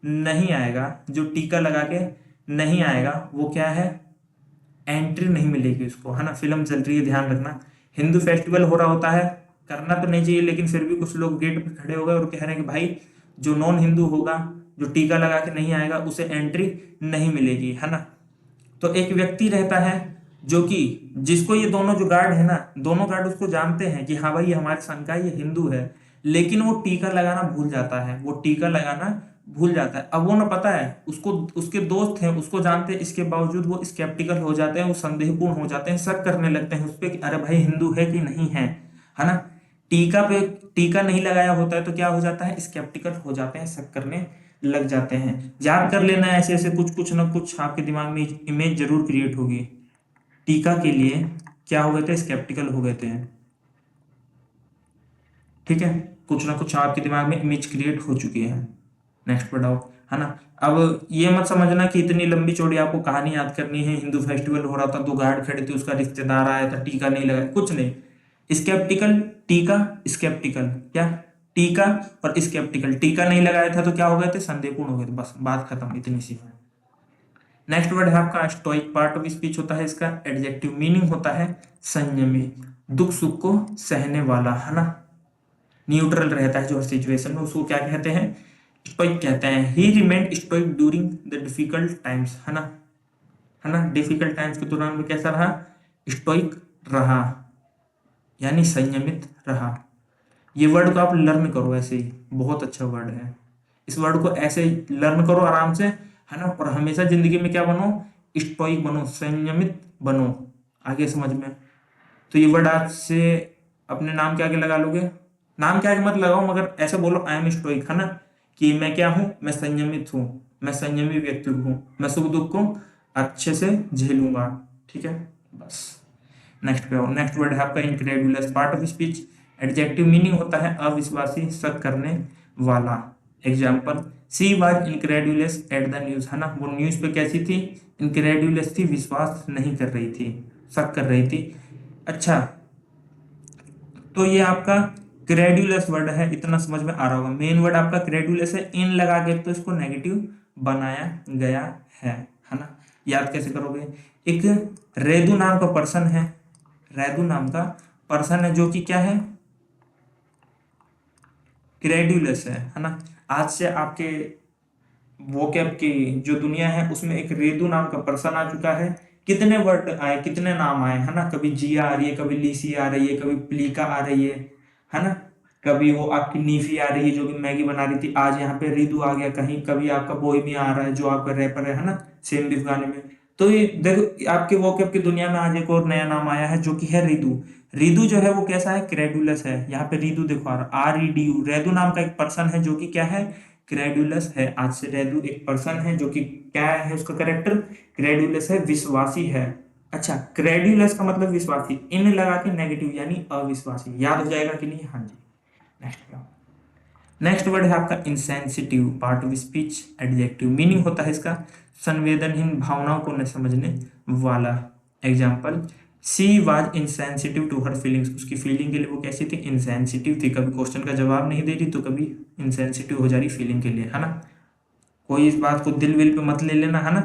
नहीं आएगा, जो टीका लगा के नहीं आएगा वो क्या है, एंट्री नहीं मिलेगी उसको, है ना। फिल्म चल रही है, ध्यान रखना, हिंदू फेस्टिवल हो रहा होता है, करना तो नहीं चाहिए, लेकिन फिर भी कुछ लोग गेट पे खड़े हो गए और कह रहे हैं कि भाई जो नॉन हिंदू होगा, जो टीका लगा के नहीं आएगा, उसे एंट्री नहीं मिलेगी, है ना। तो एक व्यक्ति रहता है जो कि जिसको ये दोनों जो गार्ड है ना, दोनों गार्ड उसको जानते हैं कि हाँ भाई ये हमारे संघ का, ये हिंदू है, लेकिन वो टीका लगाना भूल जाता है, वो टीका लगाना भूल जाता है। अब वो ना, पता है उसको, उसके दोस्त हैं उसको जानते हैं, इसके बावजूद वो स्केप्टिकल हो जाते हैं, वो संदेहपूर्ण हो जाते हैं, शक करने लगते हैं उस पर कि अरे भाई हिंदू है कि नहीं है, है ना। टीका पे टीका नहीं लगाया होता है तो क्या हो जाता है, स्केप्टिकल हो जाते हैं, शक करने लग जाते हैं। याद कर लेना, ऐसे ऐसे कुछ कुछ ना कुछ आपके दिमाग में इमेज जरूर क्रिएट होगी। टीका के लिए क्या हो गए थे, स्केप्टिकल हो गए थे। ठीक है, कुछ ना कुछ आपके दिमाग में इमेज क्रिएट हो चुकी है। नेक्स्ट बढ़ाओ, है ना। अब ये मत समझना कि इतनी लंबी चौड़ी आपको कहानी याद करनी है। हिंदू फेस्टिवल हो रहा था, दो गार्ड खड़े थे, उसका रिश्तेदार आया था, टीका नहीं लगा, कुछ नहीं। स्केप्टिकल, टीका, स्केप्टिकल, क्या, टीका और स्केप्टिकल। टीका नहीं लगाया था तो क्या हो गए थे, संदेहपूर्ण हो गए थे, बस बात खत्म, इतनी सी। नेक्स्ट वर्ड है आपका स्टोइक। पार्ट ऑफ स्पीच होता है इसका, एडजेक्टिव मीनिंग होता है संयमी, दुख सुख को सहने वाला, है ना। न्यूट्रल रहता है जो हर सिचुएशन में, उसको क्या कहते हैं, स्टोइक कहते हैं। ही remained stoic during the difficult times, है ना, है ना। डिफिकल्ट टाइम्स के दौरान में कैसा रहा, स्टोइक रहा, यानी संयमित रहा। ये वर्ड को आप लर्न करो ऐसे ही, बहुत अच्छा वर्ड है। इस वर्ड को ऐसे लर्न करो आराम से, है ना, और हमेशा जिंदगी में क्या बनो, स्टोइक बनो, संयमित बनो, आगे समझ में। तो ये वर्ड आज से अपने नाम के आगे लगा लोगे, नाम के आगे मत लगाओ, मगर ऐसे बोलो आई एम स्टोइक, है ना, कि मैं क्या हूं, मैं संयमित हूं, मैं संयमी व्यक्ति हूं, मैं सुख दुख को अच्छे से झेलूंगा। ठीक है, बस। नेक्स्ट पे आओ। नेक्स्ट वर्ड है आपका incredulous. Part of speech, adjective meaning होता है अविश्वासी, शक करने वाला। Example, she was incredulous at the news, है ना, वो न्यूज पे कैसी थी, इनक्रेडुलस थी, विश्वास नहीं कर रही थी, शक कर रही थी। अच्छा, तो ये आपका क्रेडुलस वर्ड है, इतना समझ में आ रहा होगा। मेन वर्ड आपका क्रेडुलस है, इन लगा के तो इसको नेगेटिव बनाया गया है ना। याद कैसे करोगे, एक रेदू नाम का पर्सन है, रेदू नाम का पर्सन है जो कि क्या है, क्रेडुलस है ना। आज से आपके वोकैब की जो दुनिया है उसमें एक रेदू नाम का पर्सन आ चुका है। कितने वर्ड आए, कितने नाम आए, है ना, कभी जिया आ रही है, कभी लीसी आ रही है, कभी प्लीका आ रही है ना, कभी वो आपकी नीफी आ रही है जो कि मैगी बना रही थी, आज यहाँ पे रिदू आ गया कहीं, कभी आपका बोहेमिया आ रहा है जो आपका रैपर है ना, सेम बिफ गाने में। तो ये देखो आपके वोकैब की दुनिया में आज एक और नया नाम आया है जो कि है रिदू। रिदू जो है वो कैसा है, क्रेडुलस है। यहाँ पे रिदू देखो आ रहा, REDU, रेदू नाम का एक पर्सन है जो कि क्या है, क्रेडुलस है। आज से रेडू एक पर्सन है जो कि क्या है, उसका करेक्टर क्रेडुलस है, विश्वासी है। अच्छा, क्रेडुलस का मतलब विश्वासी, इन लगा के नेगेटिव यानी अविश्वासी। याद हो जाएगा कि नहीं, हाँ जी। नेक्स्ट, नेक्स्ट वर्ड है आपका insensitive. Part of speech, adjective meaning होता है इसका संवेदनहीन, भावनाओं को न समझने वाला। Example, she was insensitive to her feelings, उसकी फीलिंग के लिए वो कैसी थी, इंसेंसिटिव थी। कभी क्वेश्चन का जवाब नहीं दे रही तो कभी इंसेंसिटिव हो जा रही फीलिंग के लिए, है ना। कोई इस बात को दिल विल पे मत ले लेना, है ना,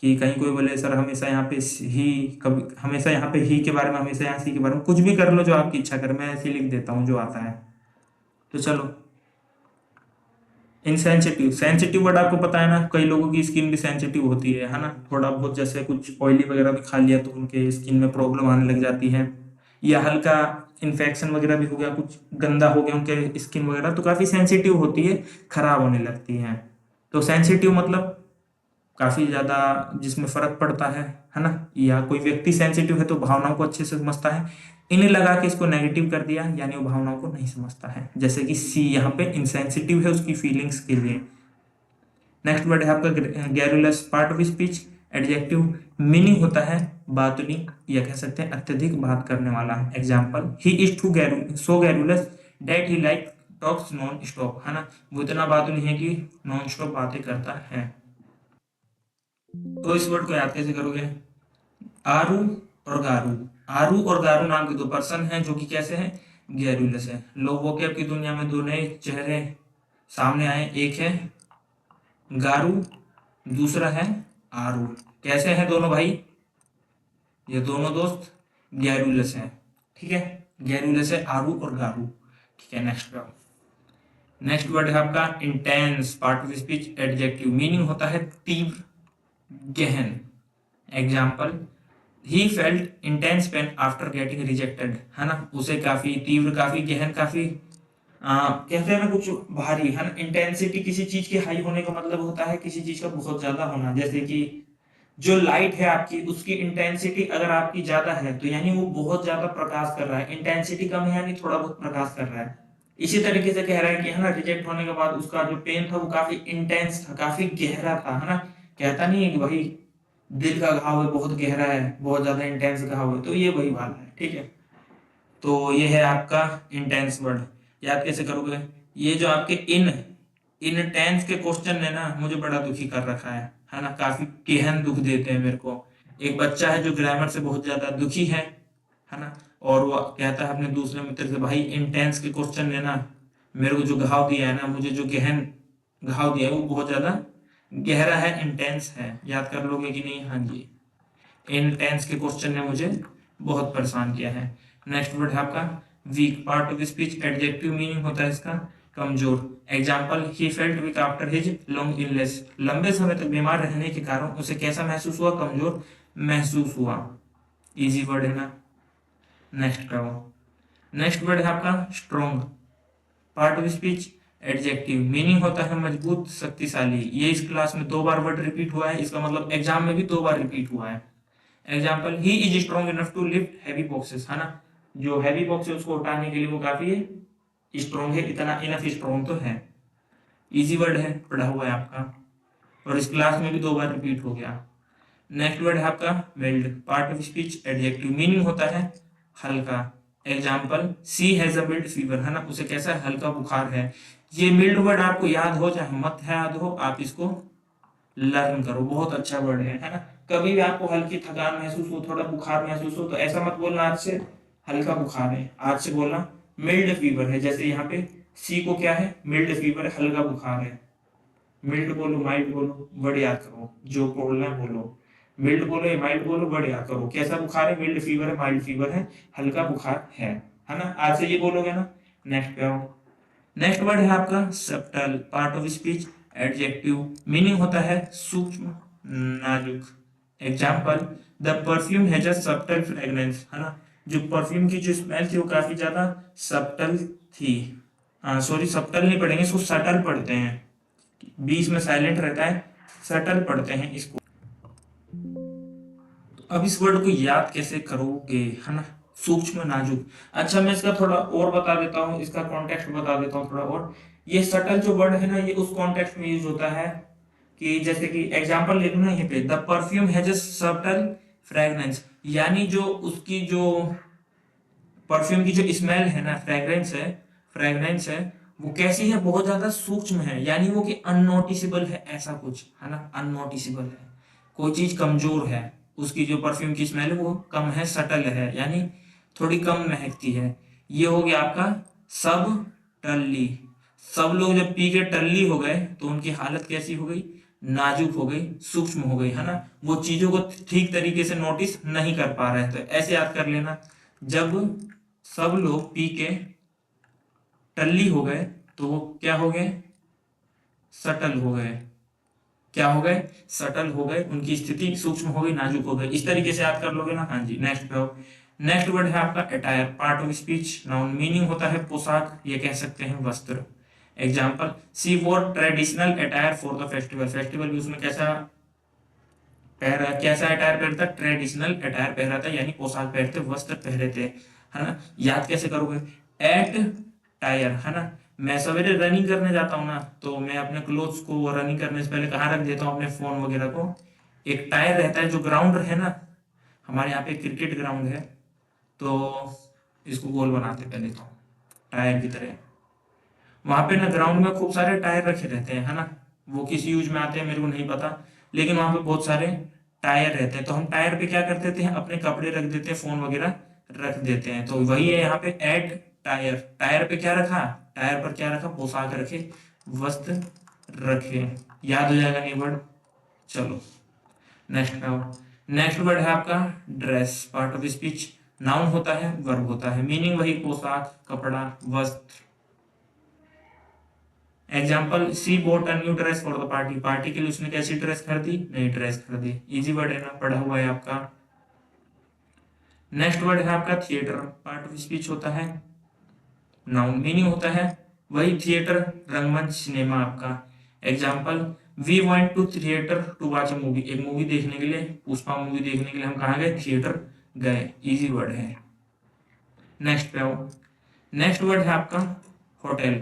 कि कहीं कोई बोले सर हमेशा यहाँ पे ही, कभी हमेशा यहाँ पे ही के बारे में, हमेशा यहाँ सी के बारे में, कुछ भी कर लो जो आपकी इच्छा करे, मैं ऐसे ही लिख देता हूँ जो आता है। तो चलो, इनसेंसिटिव, सेंसिटिव वर्ड आपको पता है ना, कई लोगों की स्किन भी सेंसिटिव होती है ना, थोड़ा बहुत जैसे कुछ ऑयली वगैरह भी खा लिया तो उनके स्किन में प्रॉब्लम आने लग जाती है, या हल्का इन्फेक्शन वगैरह भी हो गया, कुछ गंदा हो गया उनके स्किन वगैरह, तो काफी सेंसिटिव होती है, खराब होने लगती है। तो सेंसिटिव मतलब काफी ज्यादा जिसमें फर्क पड़ता है ना, या कोई व्यक्ति सेंसिटिव है तो भावनाओं को अच्छे से समझता है, इन्हें लगा के इसको नेगेटिव कर दिया यानी वो भावनाओं को नहीं समझता है, जैसे कि सी यहाँ पे इंसेंसिटिव है उसकी फीलिंग्स के लिए। नेक्स्ट वर्ड है आपका garrulous. Part of speech, adjective meaning होता है बातुनी, या कह सकते हैं अत्यधिक बात करने वाला। Example, he is too so garrulous that he like talks non stop, है ना, वो इतना बातुनी है कि नॉन स्टॉप बातें करता है। तो इस वर्ड को याद कैसे करोगे, आरू और गारू। आरू और गारू नाम के दो पर्सन हैं जो कि कैसे हैं, गैरुलस है। लोगों के आपकी दुनिया में दो नए चेहरे सामने आए, एक है गारू, दूसरा है आरू। कैसे हैं दोनों भाई, ये दोनों दोस्त गैरुलस हैं। ठीक है, गैरुलस है आरू और गारू। ठीक है, नेक्स्ट पे आओ। नेक्स्ट वर्ड है आपका intense. Part of speech, adjective meaning होता है तीव्र, गहन। Example, he felt intense pen after getting rejected, है ना, उसे काफी तीव्र, काफी गहन, काफी कहते हैं ना कुछ भारी, है ना। इंटेंसिटी किसी चीज के हाई होने का मतलब होता है किसी चीज का बहुत ज्यादा होना। जैसे कि जो लाइट है आपकी, उसकी इंटेंसिटी अगर आपकी ज्यादा है तो यानी वो बहुत ज्यादा प्रकाश कर रहा है, इंटेंसिटी कम है यानी थोड़ा बहुत प्रकाश कर रहा है। इसी तरीके से कह रहा है कि, है ना, रिजेक्ट होने के बाद उसका जो पेन था वो काफी इंटेंस था, काफी गहरा था, है ना। कहता नहीं है कि भाई दिल का घाव है, बहुत गहरा है, बहुत ज्यादा इंटेंस घाव है, तो ये वही वाला है, ठीक है। तो ये है आपका इंटेंस वर्ड। याद कैसे करोगे? ये जो आपके इंटेंस के क्वेश्चन ने ना मुझे बड़ा दुखी कर रखा है ना, काफी गहन दुख देते हैं मेरे को। एक बच्चा है जो ग्रामर से बहुत ज्यादा दुखी है ना, और वो कहता है अपने दूसरे मित्र से, भाई इंटेंस के क्वेश्चन ने ना मेरे को जो घाव दिया है ना, मुझे जो गहन घाव दिया है वो बहुत ज्यादा गहरा है, इंटेंस है। याद कर लोगे कि नहीं? हाँ जी, इंटेंस के क्वेश्चन ने मुझे बहुत परेशान किया है। नेक्स्ट वर्ड है आपका weak. Part of speech, adjective meaning होता है इसका कमजोर। Example, he felt weak after his long illness, लंबे समय तक बीमार रहने के कारण उसे कैसा महसूस हुआ? कमजोर महसूस हुआ। इजी वर्ड है ना। नेक्स्ट करो। नेक्स्ट वर्ड है आपका strong. Part of speech, adjective meaning होता है मजबूत, शक्तिशाली। ये इस क्लास में 2 बार वर्ड रिपीट हुआ है, इसका मतलब एग्जाम में भी 2 बार रिपीट हुआ है। Example, he is strong enough to lift heavy boxes, है ना, जो हैवी बॉक्स है उसको उठाने के लिए वो काफी स्ट्रॉन्ग है, इतना इनफ स्ट्रॉन्ग तो है। इजी वर्ड है, पढ़ा हुआ है आपका, और इस क्लास में भी 2 बार रिपीट हो गया। नेक्स्ट वर्ड है आपका mild. Part of speech, adjective meaning होता है हल्का। Example, she has a mild fever, है ना, उसे कैसा हल्का बुखार है। ये मिल्ड वर्ड आपको याद हो चाहे मत याद हो, आप इसको लर्न करो, बहुत अच्छा वर्ड है ना। कभी भी आपको हल्की थकान महसूस हो, थोड़ा बुखार महसूस हो, तो ऐसा मत बोलना आज से हल्का बुखार है, आज से बोलना मिल्ड फीवर है। जैसे यहाँ पे सी को क्या है? मिल्ड फीवर, हल्का बुखार है। मिल्ड बोलो, माइल्ड बोलो, वर्ड याद करो, जो बोलना है बोलो। मिल्ड बोलो या माइल्ड बोलो, वर्ड याद करो। कैसा बुखार है? मिल्ड फीवर है, माइल्ड फीवर है, हल्का बुखार है ना। आज से ये बोलोगे ना। नेक्स्ट पे आओ। नेक्स्ट वर्ड है आपका subtle. Part of speech, adjective meaning होता है सूक्ष्म, नाजुक। Example, the perfume has a subtle fragrance, है ना, जो परफ्यूम की जो स्मेल थी वो काफी ज्यादा सब्टल थी। सॉरी, सब्टल नहीं पढ़ेंगे इसको, सटल पढ़ते हैं, बीच में साइलेंट रहता है, सटल पढ़ते हैं इसको। अब इस वर्ड को याद कैसे करोगे, है ना, सूक्ष्म, नाजुक। अच्छा, मैं इसका थोड़ा और बता देता हूँ, इसका कॉन्टेक्स्ट बता देता हूँ थोड़ा और। ये सटल जो वर्ड है ना, ये उस कॉन्टेक्स्ट में यूज होता है कि जैसे कि एग्जांपल लिखो ना यहाँ पे, the perfume has a subtle fragrance, यानी जो उसकी जो परफ्यूम की जो स्मेल है ना, फ्रेग्रेंस है, वो कैसी है? बहुत ज्यादा सूक्ष्म है, यानी वो कि अननोटिसेबल है, ऐसा कुछ, है ना, अननोटिसेबल है। कोई चीज कमजोर है, उसकी जो परफ्यूम की स्मेल है वो कम है, सटल है, यानी थोड़ी कम महकती है। ये हो गया आपका सब टल्ली। सब लोग जब पी के टल्ली हो गए तो उनकी हालत कैसी हो गई? नाजुक हो गई, सूक्ष्म हो गई, है ना, वो चीजों को ठीक तरीके से नोटिस नहीं कर पा रहे थे। ऐसे याद कर लेना, जब सब लोग पी के टल्ली हो गए तो वो क्या हो गए? सटल हो गए। क्या हो गए? सटल हो गए, उनकी स्थिति सूक्ष्म हो गई, नाजुक हो गई। इस तरीके से याद कर लोगे ना। हाँ जी, नेक्स्ट पे हो। नेक्स्ट वर्ड है आपका attire. Part of speech, noun meaning होता है पोशाक, ये कह सकते हैं वस्त्र। एग्जाम्पल, सी वोर traditional attire for the festival, festival भी उसमें कैसा अटायर पहनता? ट्रेडिशनल अटायर पहना था, यानी पोशाक पहनते, वस्त्र पहने थे, है ना। याद कैसे करोगे? एट टायर, है ना, मैं सवेरे रनिंग करने जाता हूँ ना, तो मैं अपने क्लोथ्स को रनिंग करने से पहले कहाँ रख देता हूँ? अपने फोन वगैरह को। एक टायर रहता है, जो ग्राउंड है ना, हमारे यहाँ पे क्रिकेट ग्राउंड है, तो इसको गोल बनाते पहले तो टायर की तरह। वहां पे ना ग्राउंड में खूब सारे टायर रखे रहते हैं, है ना, वो किस यूज में आते हैं मेरे को नहीं पता, लेकिन वहां पे बहुत सारे टायर रहते हैं। तो हम टायर पे क्या कर देते हैं? अपने कपड़े रख देते हैं, फोन वगैरह रख देते हैं। तो वही है यहाँ पे एड टायर। टायर पे क्या रखा? टायर पर क्या रखा? पोशाक रखे, वस्त्र रखे। याद हो जाएगा नहीं वर्ड? चलो नेक्स्ट पे आओ। नेक्स्ट वर्ड है आपका dress. Part of speech, noun होता है, वर्ब होता है, मीनिंग वही पोशाक, कपड़ा, वस्त्र। Example, she bought a new dress for the party, party के लिए उसने कैसी ड्रेस खरीदी? नई ड्रेस खरीदी। इजी वर्ड है ना, पढ़ा हुआ है आपका। नेक्स्ट वर्ड है आपका थिएटर, पार्ट ऑफ स्पीच होता है, नाउन, मीनिंग होता है वही थिएटर, रंगमंच, सिनेमा आपका। Example, we went to theatre to watch a movie, एक मूवी देखने के लिए, पुष्पा मूवी देखने के लिए हम कहाँ गए, थिएटर गए, इजी वर्ड है। नेक्स्ट पे आओ, नेक्स्ट वर्ड है आपका hotel,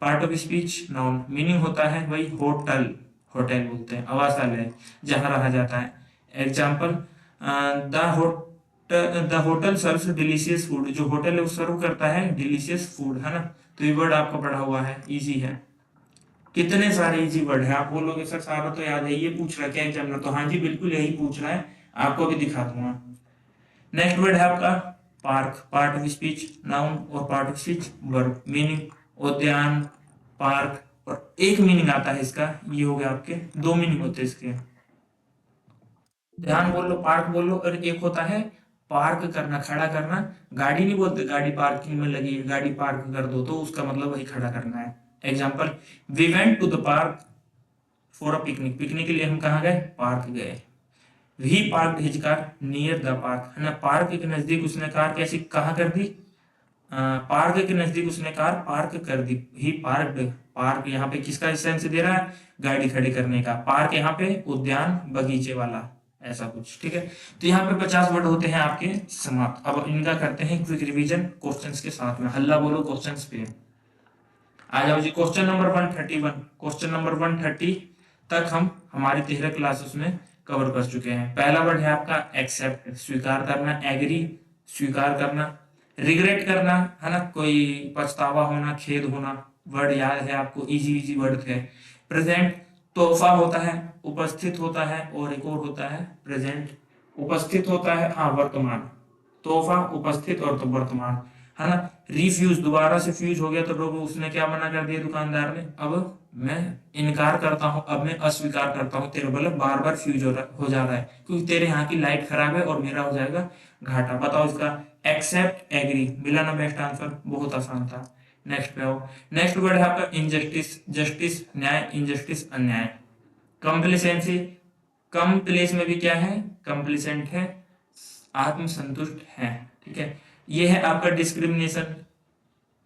part of speech, noun, meaning होता है वही होटल, होटल बोलते हैं आवासालय जहाँ रहा जाता है। Example, the hotel serves delicious food, जो होटल है वो सर्व करता है डिलीशियस फूड, है ना। तो ये वर्ड आपका पढ़ा हुआ है, इजी है। कितने सारे इजी वर्ड है, आप बोलोगे सर सारा तो याद है, ये पूछ रहा है क्या एग्जामिनर, तो हाँ जी बिल्कुल यही पूछ रहा है, आपको भी दिखा दूंगा। नेक्स्ट वर्ड है आपका park, part of speech, noun और part of speech verb, meaning उद्यान, पार्क, और एक मीनिंग आता है इसका, ये हो गया आपके दो मीनिंग होते हैं इसके, ध्यान बोल लो, पार्क बोल लो, और एक होता है पार्क करना, खड़ा करना, गाड़ी नहीं बोलते गाड़ी पार्किंग में लगी है, गाड़ी पार्क कर दो, तो उसका मतलब वही खड़ा करना है। Example, we went to the park for a picnic, picnic के लिए हम कहाँ गए, पार्क गए। He park his car near the park, है ना, पार्क के नजदीक उसने कार कैसी कहाँ कर दी, पार्क के नजदीक उसने कार पार्क कर दी। ही पार्क, पार्क यहाँ पे किसका सेंस दे रहा है, गाड़ी खड़ी करने का, पार्क यहाँ पे उद्यान बगीचे वाला, ऐसा कुछ, ठीक है। तो यहाँ पे 50 वर्ड होते हैं आपके समाप्त। अब इनका करते हैं क्विक रिवीजन क्वेश्चंस के साथ में, हल्ला बोलो क्वेश्चंस पे। आ जाओ जी, क्वेश्चन नंबर 131, क्वेश्चन नंबर 130 तक हम हमारी 13 क्लासेस में कवर कर चुके हैं। पहला वर्ड है आपका एक्सेप्ट, स्वीकार करना, एग्री, स्वीकार करना, रिग्रेट करना, है ना, कोई पछतावा होना, खेद होना, वर्ड याद है आपको, इजी इजी वर्ड थे। प्रेजेंट, तोहफा होता है, उपस्थित होता है, और एक और होता है प्रेजेंट, उपस्थित होता है, हाँ वर्तमान, तोहफा, उपस्थित और तो वर्तमान, है ना। रिफ्यूज, दोबारा से फ्यूज हो गया, तो लोग उसने क्या मना कर दिया दुकानदार ने, अब मैं इनकार करता हूँ, अब मैं अस्वीकार करता हूँ, तेरा बल्ब बार बार फ्यूज हो जा रहा है, क्योंकि तेरे यहाँ की लाइट खराब है और मेरा हो जाएगा घाटा। बताओ इसका एक्सेप्ट, एग्री, मिला ना बेस्ट आंसर, बहुत आसान था। नेक्स्ट पे आओ, नेक्स्ट वर्ड है आपका इनजस्टिस, जस्टिस न्याय, इनजस्टिस अन्याय। कंप्लेसेंसी, कम प्लेस में भी क्या है, कंप्लीसेंट है, आत्मसंतुष्ट है, ठीक है। ये है आपका डिस्क्रिमिनेशन,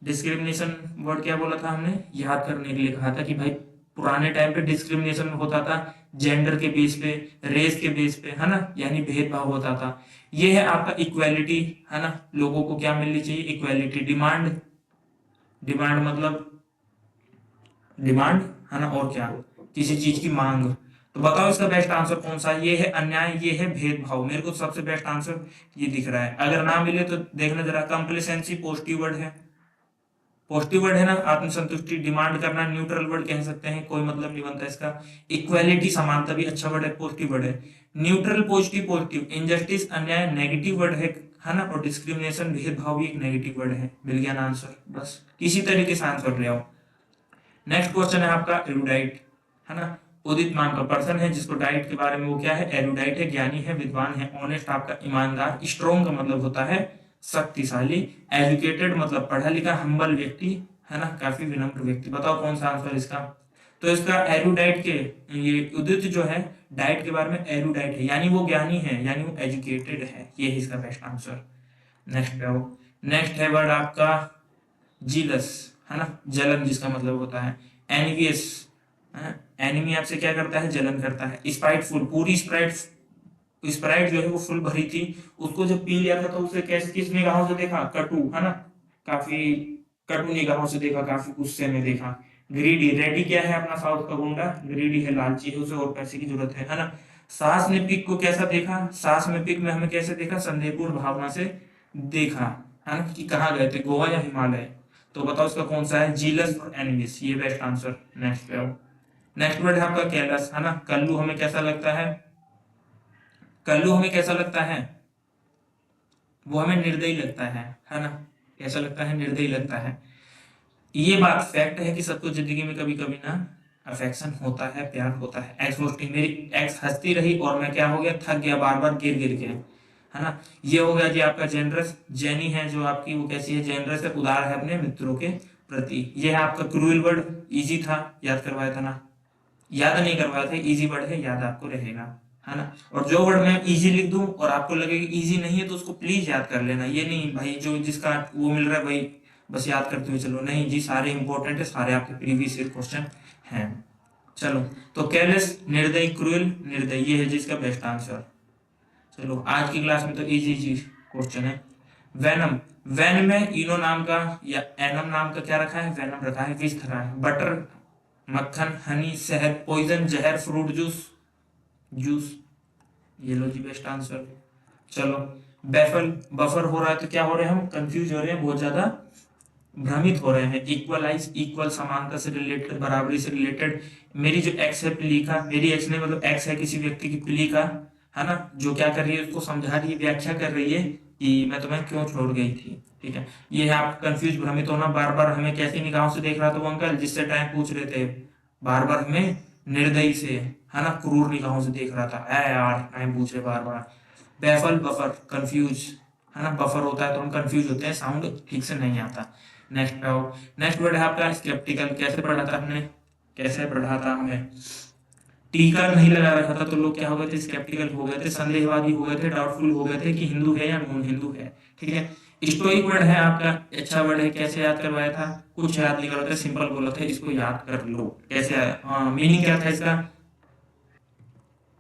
डिस्क्रिमिनेशन वर्ड क्या बोला था हमने, याद करने के लिए कहा था कि भाई पुराने टाइम पे डिस्क्रिमिनेशन होता था, जेंडर के बेस पे, रेस के बेस पे, है ना, यानी भेदभाव होता था। ये है आपका इक्वालिटी, है ना, लोगों को क्या मिलनी चाहिए, इक्वालिटी। डिमांड, डिमांड मतलब डिमांड, है ना, और क्या, किसी चीज की मांग। तो बताओ इसका बेस्ट आंसर कौन सा है, ये है अन्याय, ये है भेदभाव, मेरे को सबसे बेस्ट आंसर ये दिख रहा है। अगर ना मिले तो देखना जरा, कंप्लेसेंसी पॉजिटिव वर्ड है, पॉजिटिव वर्ड है ना, आत्मसंतुष्टि, डिमांड करना न्यूट्रल वर्ड कह सकते हैं, कोई मतलब नहीं बनता इसका। इक्वालिटी, समानता भी अच्छा वर्ड है, पॉजिटिव वर्ड है। Neutral, positive, positive. इनजस्टिस, अन्याय, नेगेटिव वर्ड है ना, और डिस्क्रिमिनेशन, भेदभाव भी एक नेगेटिव वर्ड है। मिल गया ना आंसर, बस किसी तरीके से आंसर ले आओ। नेक्स्ट क्वेश्चन है आपका एरुडाइट, है ना, उदित नाम का पर्सन है जिसको डाइट के बारे में वो क्या है, एरुडाइट है, ज्ञानी है, विद्वान है। ऑनेस्ट आपका ईमानदार, स्ट्रोंग का मतलब होता है शक्तिशाली, एजुकेटेड मतलब पढ़ा लिखा, हम्बल व्यक्ति, है ना, काफी विनम्र व्यक्ति। बताओ कौन सा आंसर इसका, तो इसका एरुडाइट के, ये उदित जो है डाइट के बारे में एरुडाइट है, यानी वो ज्ञानी है, यानी वो एजुकेटेड है, ये है इसका बेस्ट आंसर। नेक्स्ट पे आओ, नेक्स्ट है वर्ड आपका जीलस, है ना, जलन जिसका मतलब होता है। एनवियस, एनिमी आपसे क्या करता है, जलन करता है। स्प्राइटफुल, पूरी स्प्राइट, स्प्राइट जो है वो फुल भरी थी, उसको जब पी लिया था तो उसे कैसे, किस निगाहों से देखा, कटु, है ना, काफी कटु निगाहों से देखा, काफी गुस्से में देखा। ग्रीडी, रेडी क्या है अपना साउथ का गुंडा, ग्रीडी है, लालची है, उसे और पैसे की जरूरत है ना। सास ने पिक को कैसा देखा, सास में पिक में हमें कैसे देखा, संदेहपूर्ण भावना से देखा, है ना, कि कहाँ गए थे, गोवा या हिमालय। तो बताओ इसका कौन सा है, जीलस और एनिमिस, ये बेस्ट आंसर। नेक्स्ट पे आओ, नेक्स्ट वर्ड है आपका केयरलेस, है ना, कल्लू हमें कैसा लगता है, कल्लू हमें कैसा लगता है, वो हमें निर्दयी लगता है ना, कैसा लगता है, निर्दयी लगता है। ये बात फैक्ट है कि सबको जिंदगी में कभी कभी ना अफेक्शन होता है, प्यार होता है। एक्स होस्टिंग, मेरी एक्स हंसती रही और मैं क्या हो गया, थक गया, बार बार गिर गिर के, है ना। ये हो गया जी आपका जेनरस, जेनी है जो आपकी, वो कैसी है, जेनरस है, उदार है अपने मित्रों के प्रति। ये है आपका क्रूएल वर्ड, इजी था, याद करवाया था ना, याद नहीं करवाया था, इजी वर्ड है, याद आपको रहेगा। है ना। और जो वर्ड मैं इजी लिख दूं और आपको लगे कि इजी नहीं है तो उसको प्लीज याद कर लेना, ये नहीं भाई जो जिसका वो मिल रहा है भाई बस याद करते हुए चलो, नहीं जी, सारे इंपॉर्टेंट है, सारे आपके प्रीवियस ईयर क्वेश्चन हैं। चलो, तो केयरलेस, निर्दयी, क्रूएल, निर्दयी, ये है जिसका बेस्ट आंसर। चलो, आज की क्लास में तो इजी इजी क्वेश्चन है। वेनम, वैन में इनो नाम का या एनम नाम का क्या रखा है, वेनम रखा है, विष रखा है। बटर, मक्खन, हनी, शहद, पॉइजन, जहर, फ्रूट जूस, जूस, ये लो जी बेस्ट आंसर। चलो, बैफल, बफर हो रहा है तो क्या हो रहे हैं हम, कंफ्यूज हो रहे हैं, बहुत ज्यादा भ्रमित हो रहे हैं। इक्वलाइज, इक्वल, समानता से रिलेटेड, बराबरी से रिलेटेड। मेरी जो एक्स है प्लीका, मेरी एक्स ने मतलब एक्स है किसी व्यक्ति की प्लीका, है ना, जो क्या कर रही है उसको समझा रही है, व्याख्या कर रही है कि मैं तुम्हें क्यों छोड़ गई थी। ठीक है, ये है आप कंफ्यूज भ्रमित होना। बार बार हमें कैसी निगाहों से देख रहा था वो अंकल जिससे टाइम पूछ रहे थे, बार बार हमें निर्दयी से, है ना, क्रूर निगाहों से देख रहा था, ऐ यार टाइम पूछ रहे बार बार। बैफल, बफर, कंफ्यूज, है ना, बफर होता है तो हम कंफ्यूज होते हैं, साउंड ठीक से नहीं आता। नेक्स्ट आओ, नेक्स्ट वर्ड है आपका स्केप्टिकल। कैसे पढ़ा था हमने, कैसे पढ़ा था हमें, टीका नहीं लगा रखा था तो लोग क्या हो गए थे, स्केप्टिकल हो गए थे, संदेहवादी हो गए थे, डाउटफुल हो गए थे कि हिंदू है या नॉन हिंदू है। ठीक है, स्टोइक वर्ड है आपका, अच्छा वर्ड है। कैसे याद करवाया था, कुछ याद नहीं करा था, सिंपल बोला था इसको याद कर लो। कैसे, हाँ, मीनिंग क्या था इसका,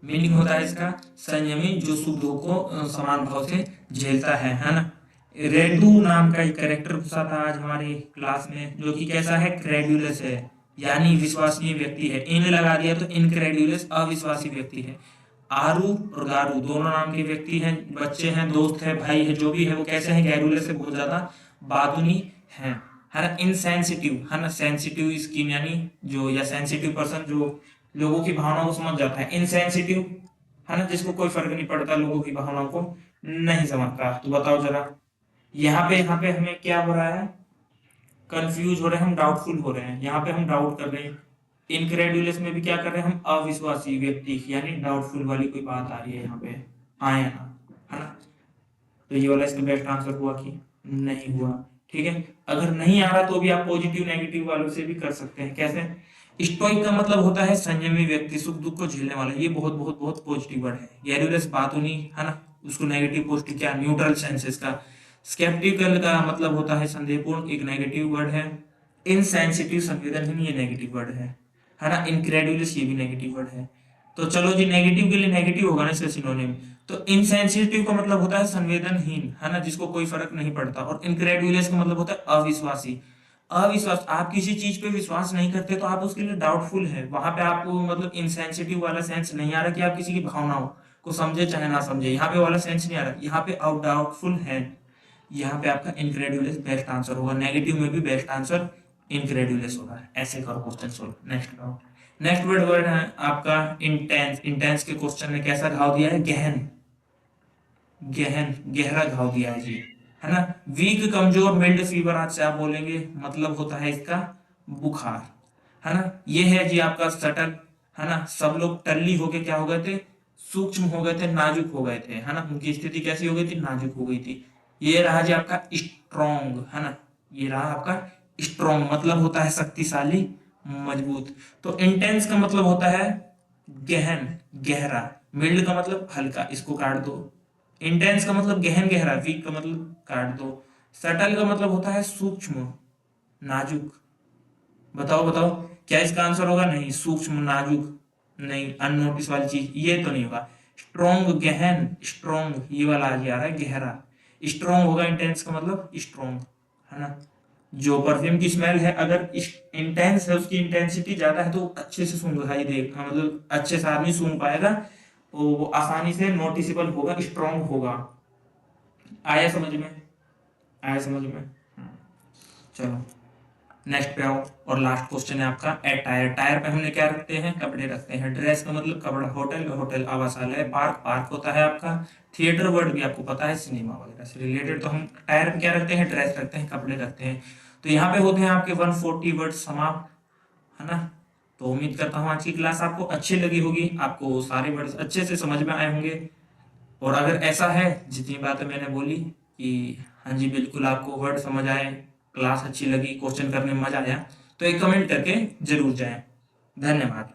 मीनिंग होता है इसका संयमी, जो सुख दुख को समान भाव से झेलता है ना। रेडू नाम का एक कैरेक्टर घुसा था आज हमारी क्लास में, जो कि कैसा है, क्रेड्यूलस है, यानी विश्वसनीय व्यक्ति है। इन लगा दिया तो इनक्रेड्यूलस, अविश्वासी व्यक्ति है। आरू और गारू दोनों नाम के व्यक्ति हैं, बच्चे हैं, दोस्त है, भाई है, जो भी है वो कैसे हैं, गैरुलस से बहुत ज्यादा बातूनी हैं, है ना। इनसेंसिटिव, है ना, सेंसिटिव स्किन यानी जो, या सेंसिटिव पर्सन जो लोगों की भावनाओं को समझ जाता है। इनसेंसिटिव, है ना, जिसको कोई फर्क नहीं पड़ता, लोगों की भावनाओं को नहीं समझता। तो बताओ जरा, यहाँ पे हमें क्या हो रहा है, कंफ्यूज हो रहे हैं हम, डाउटफुल हो रहे हैं, यहाँ पे हम डाउट कर रहे हैं। इनक्रेडुलस में भी क्या कर रहे हैं हम, अविश्वासी व्यक्ति, यानी डाउटफुल वाली कोई बात आ रही है यहाँ पे, हाँ या ना, है ना। तो ये वाला इसका बेस्ट आंसर हुआ कि नहीं हुआ। ठीक है, अगर नहीं आ रहा तो भी आप पॉजिटिव नेगेटिव वालों से भी कर सकते हैं। कैसे, स्टोइक का मतलब होता है संयमी व्यक्ति, सुख दुख को झेलने वाला, ये बहुत बहुत बहुत पॉजिटिव वर्ड है। गैरुलस बातूनी, है ना, उसको नेगेटिव पॉजिटिव क्या, न्यूट्रल सेंस इसका। स्केप्टिकल का मतलब होता है संदेहपूर्ण, एक नेगेटिव वर्ड है। इनसेंसिटिव, संवेदनहीन, ये नेगेटिव वर्ड है ना। इनक्रेडुलस, ये भी नेगेटिव वर्ड है। तो चलो जी, नेगेटिव के लिए नेगेटिव होगा ना इसका सिनोनिम। तो इनसेंसिटिव का मतलब होता है संवेदनहीन, है ना, जिसको कोई फर्क नहीं पड़ता। और इनक्रेडुलस का मतलब होता है अविश्वासी। अविश्वास, आप किसी चीज पे विश्वास नहीं करते तो आप उसके लिए डाउटफुल है, वहां पे आपको मतलब इनसेंसिटिव वाला सेंस नहीं आ रहा कि आप किसी की भावनाओं को समझे चाहे ना समझे, यहाँ पे वाला सेंस नहीं आ रहा, यहाँ पे आप डाउटफुल है। यहाँ पे आपका इनक्रेडुलस बेस्ट आंसर होगा, नेगेटिव में भी बेस्ट आंसर इनक्रेडुलस होगा। ऐसे करो क्वेश्चन सोल्व। नेक्स्ट करो, नेक्स्ट वर्ड वर्ड है आपका इंटेंस। इंटेंस के क्वेश्चन में कैसा घाव दिया है, गहन, गहन, गहरा घाव दिया है जी, है ना। वीक, कमजोर, मिल्ड फीवर आज से आप बोलेंगे, मतलब होता है इसका बुखार, है ना। ये है जी आपका सटल, है ना, सब लोग टल्ली होके क्या हो गए थे, सूक्ष्म हो गए थे, नाजुक हो गए थे, है ना, उनकी स्थिति कैसी हो गई थी, नाजुक हो गई थी। ये रहा जी आपका स्ट्रॉन्ग, है ना, ये रहा आपका स्ट्रॉन्ग, मतलब होता है शक्तिशाली, मजबूत। तो इंटेंस का मतलब होता है गहन, गहरा। मिल्ड का मतलब हल्का, इसको काट दो। इंटेंस का मतलब गहन गहरा, वीक का मतलब काट दो। सटल का मतलब होता है सूक्ष्म, नाजुक। बताओ बताओ, क्या इसका आंसर होगा, नहीं, सूक्ष्म, नाजुक नहीं, अननोटिस वाली चीज, ये तो नहीं होगा। स्ट्रॉन्ग, गहन, स्ट्रॉन्ग, ये वाला आज आ रहा है गहरा। स्ट्रॉन्ग होगा इंटेंस का मतलब स्ट्रॉन्ग, है ना। जो परफ्यूम की स्मेल है अगर इंटेंस है, उसकी इंटेंसिटी ज्यादा है तो अच्छे से सूंघ दिखाई देगा, मतलब अच्छे से आदमी सूंघ पाएगा, तो वो आसानी से नोटिसेबल होगा, स्ट्रॉन्ग होगा। आया समझ में, आया समझ में। चलो, नेक्स्ट पे आओ, और लास्ट क्वेश्चन है आपका एटायर। टायर पे हमने क्या रखते हैं, कपड़े रखते हैं। ड्रेस का मतलब कपड़ा, होटल का होटल, आवासालय, पार्क पार्क होता है आपका। थिएटर वर्ड भी आपको पता है, सिनेमा वगैरह से रिलेटेड। तो हम टायर पे क्या रखते हैं, ड्रेस रखते हैं, कपड़े रखते हैं। तो यहाँ पे होते हैं आपके 140 वर्ड समाप्त, है ना। तो उम्मीद करता हूँ आज की क्लास आपको अच्छी लगी होगी, आपको सारे वर्ड अच्छे से समझ में आए होंगे। और अगर ऐसा है, जितनी बातें मैंने बोली कि हाँ जी बिल्कुल आपको वर्ड समझ आए, क्लास अच्छी लगी, क्वेश्चन करने में मजा आया, तो एक कमेंट करके जरूर जाएं। धन्यवाद।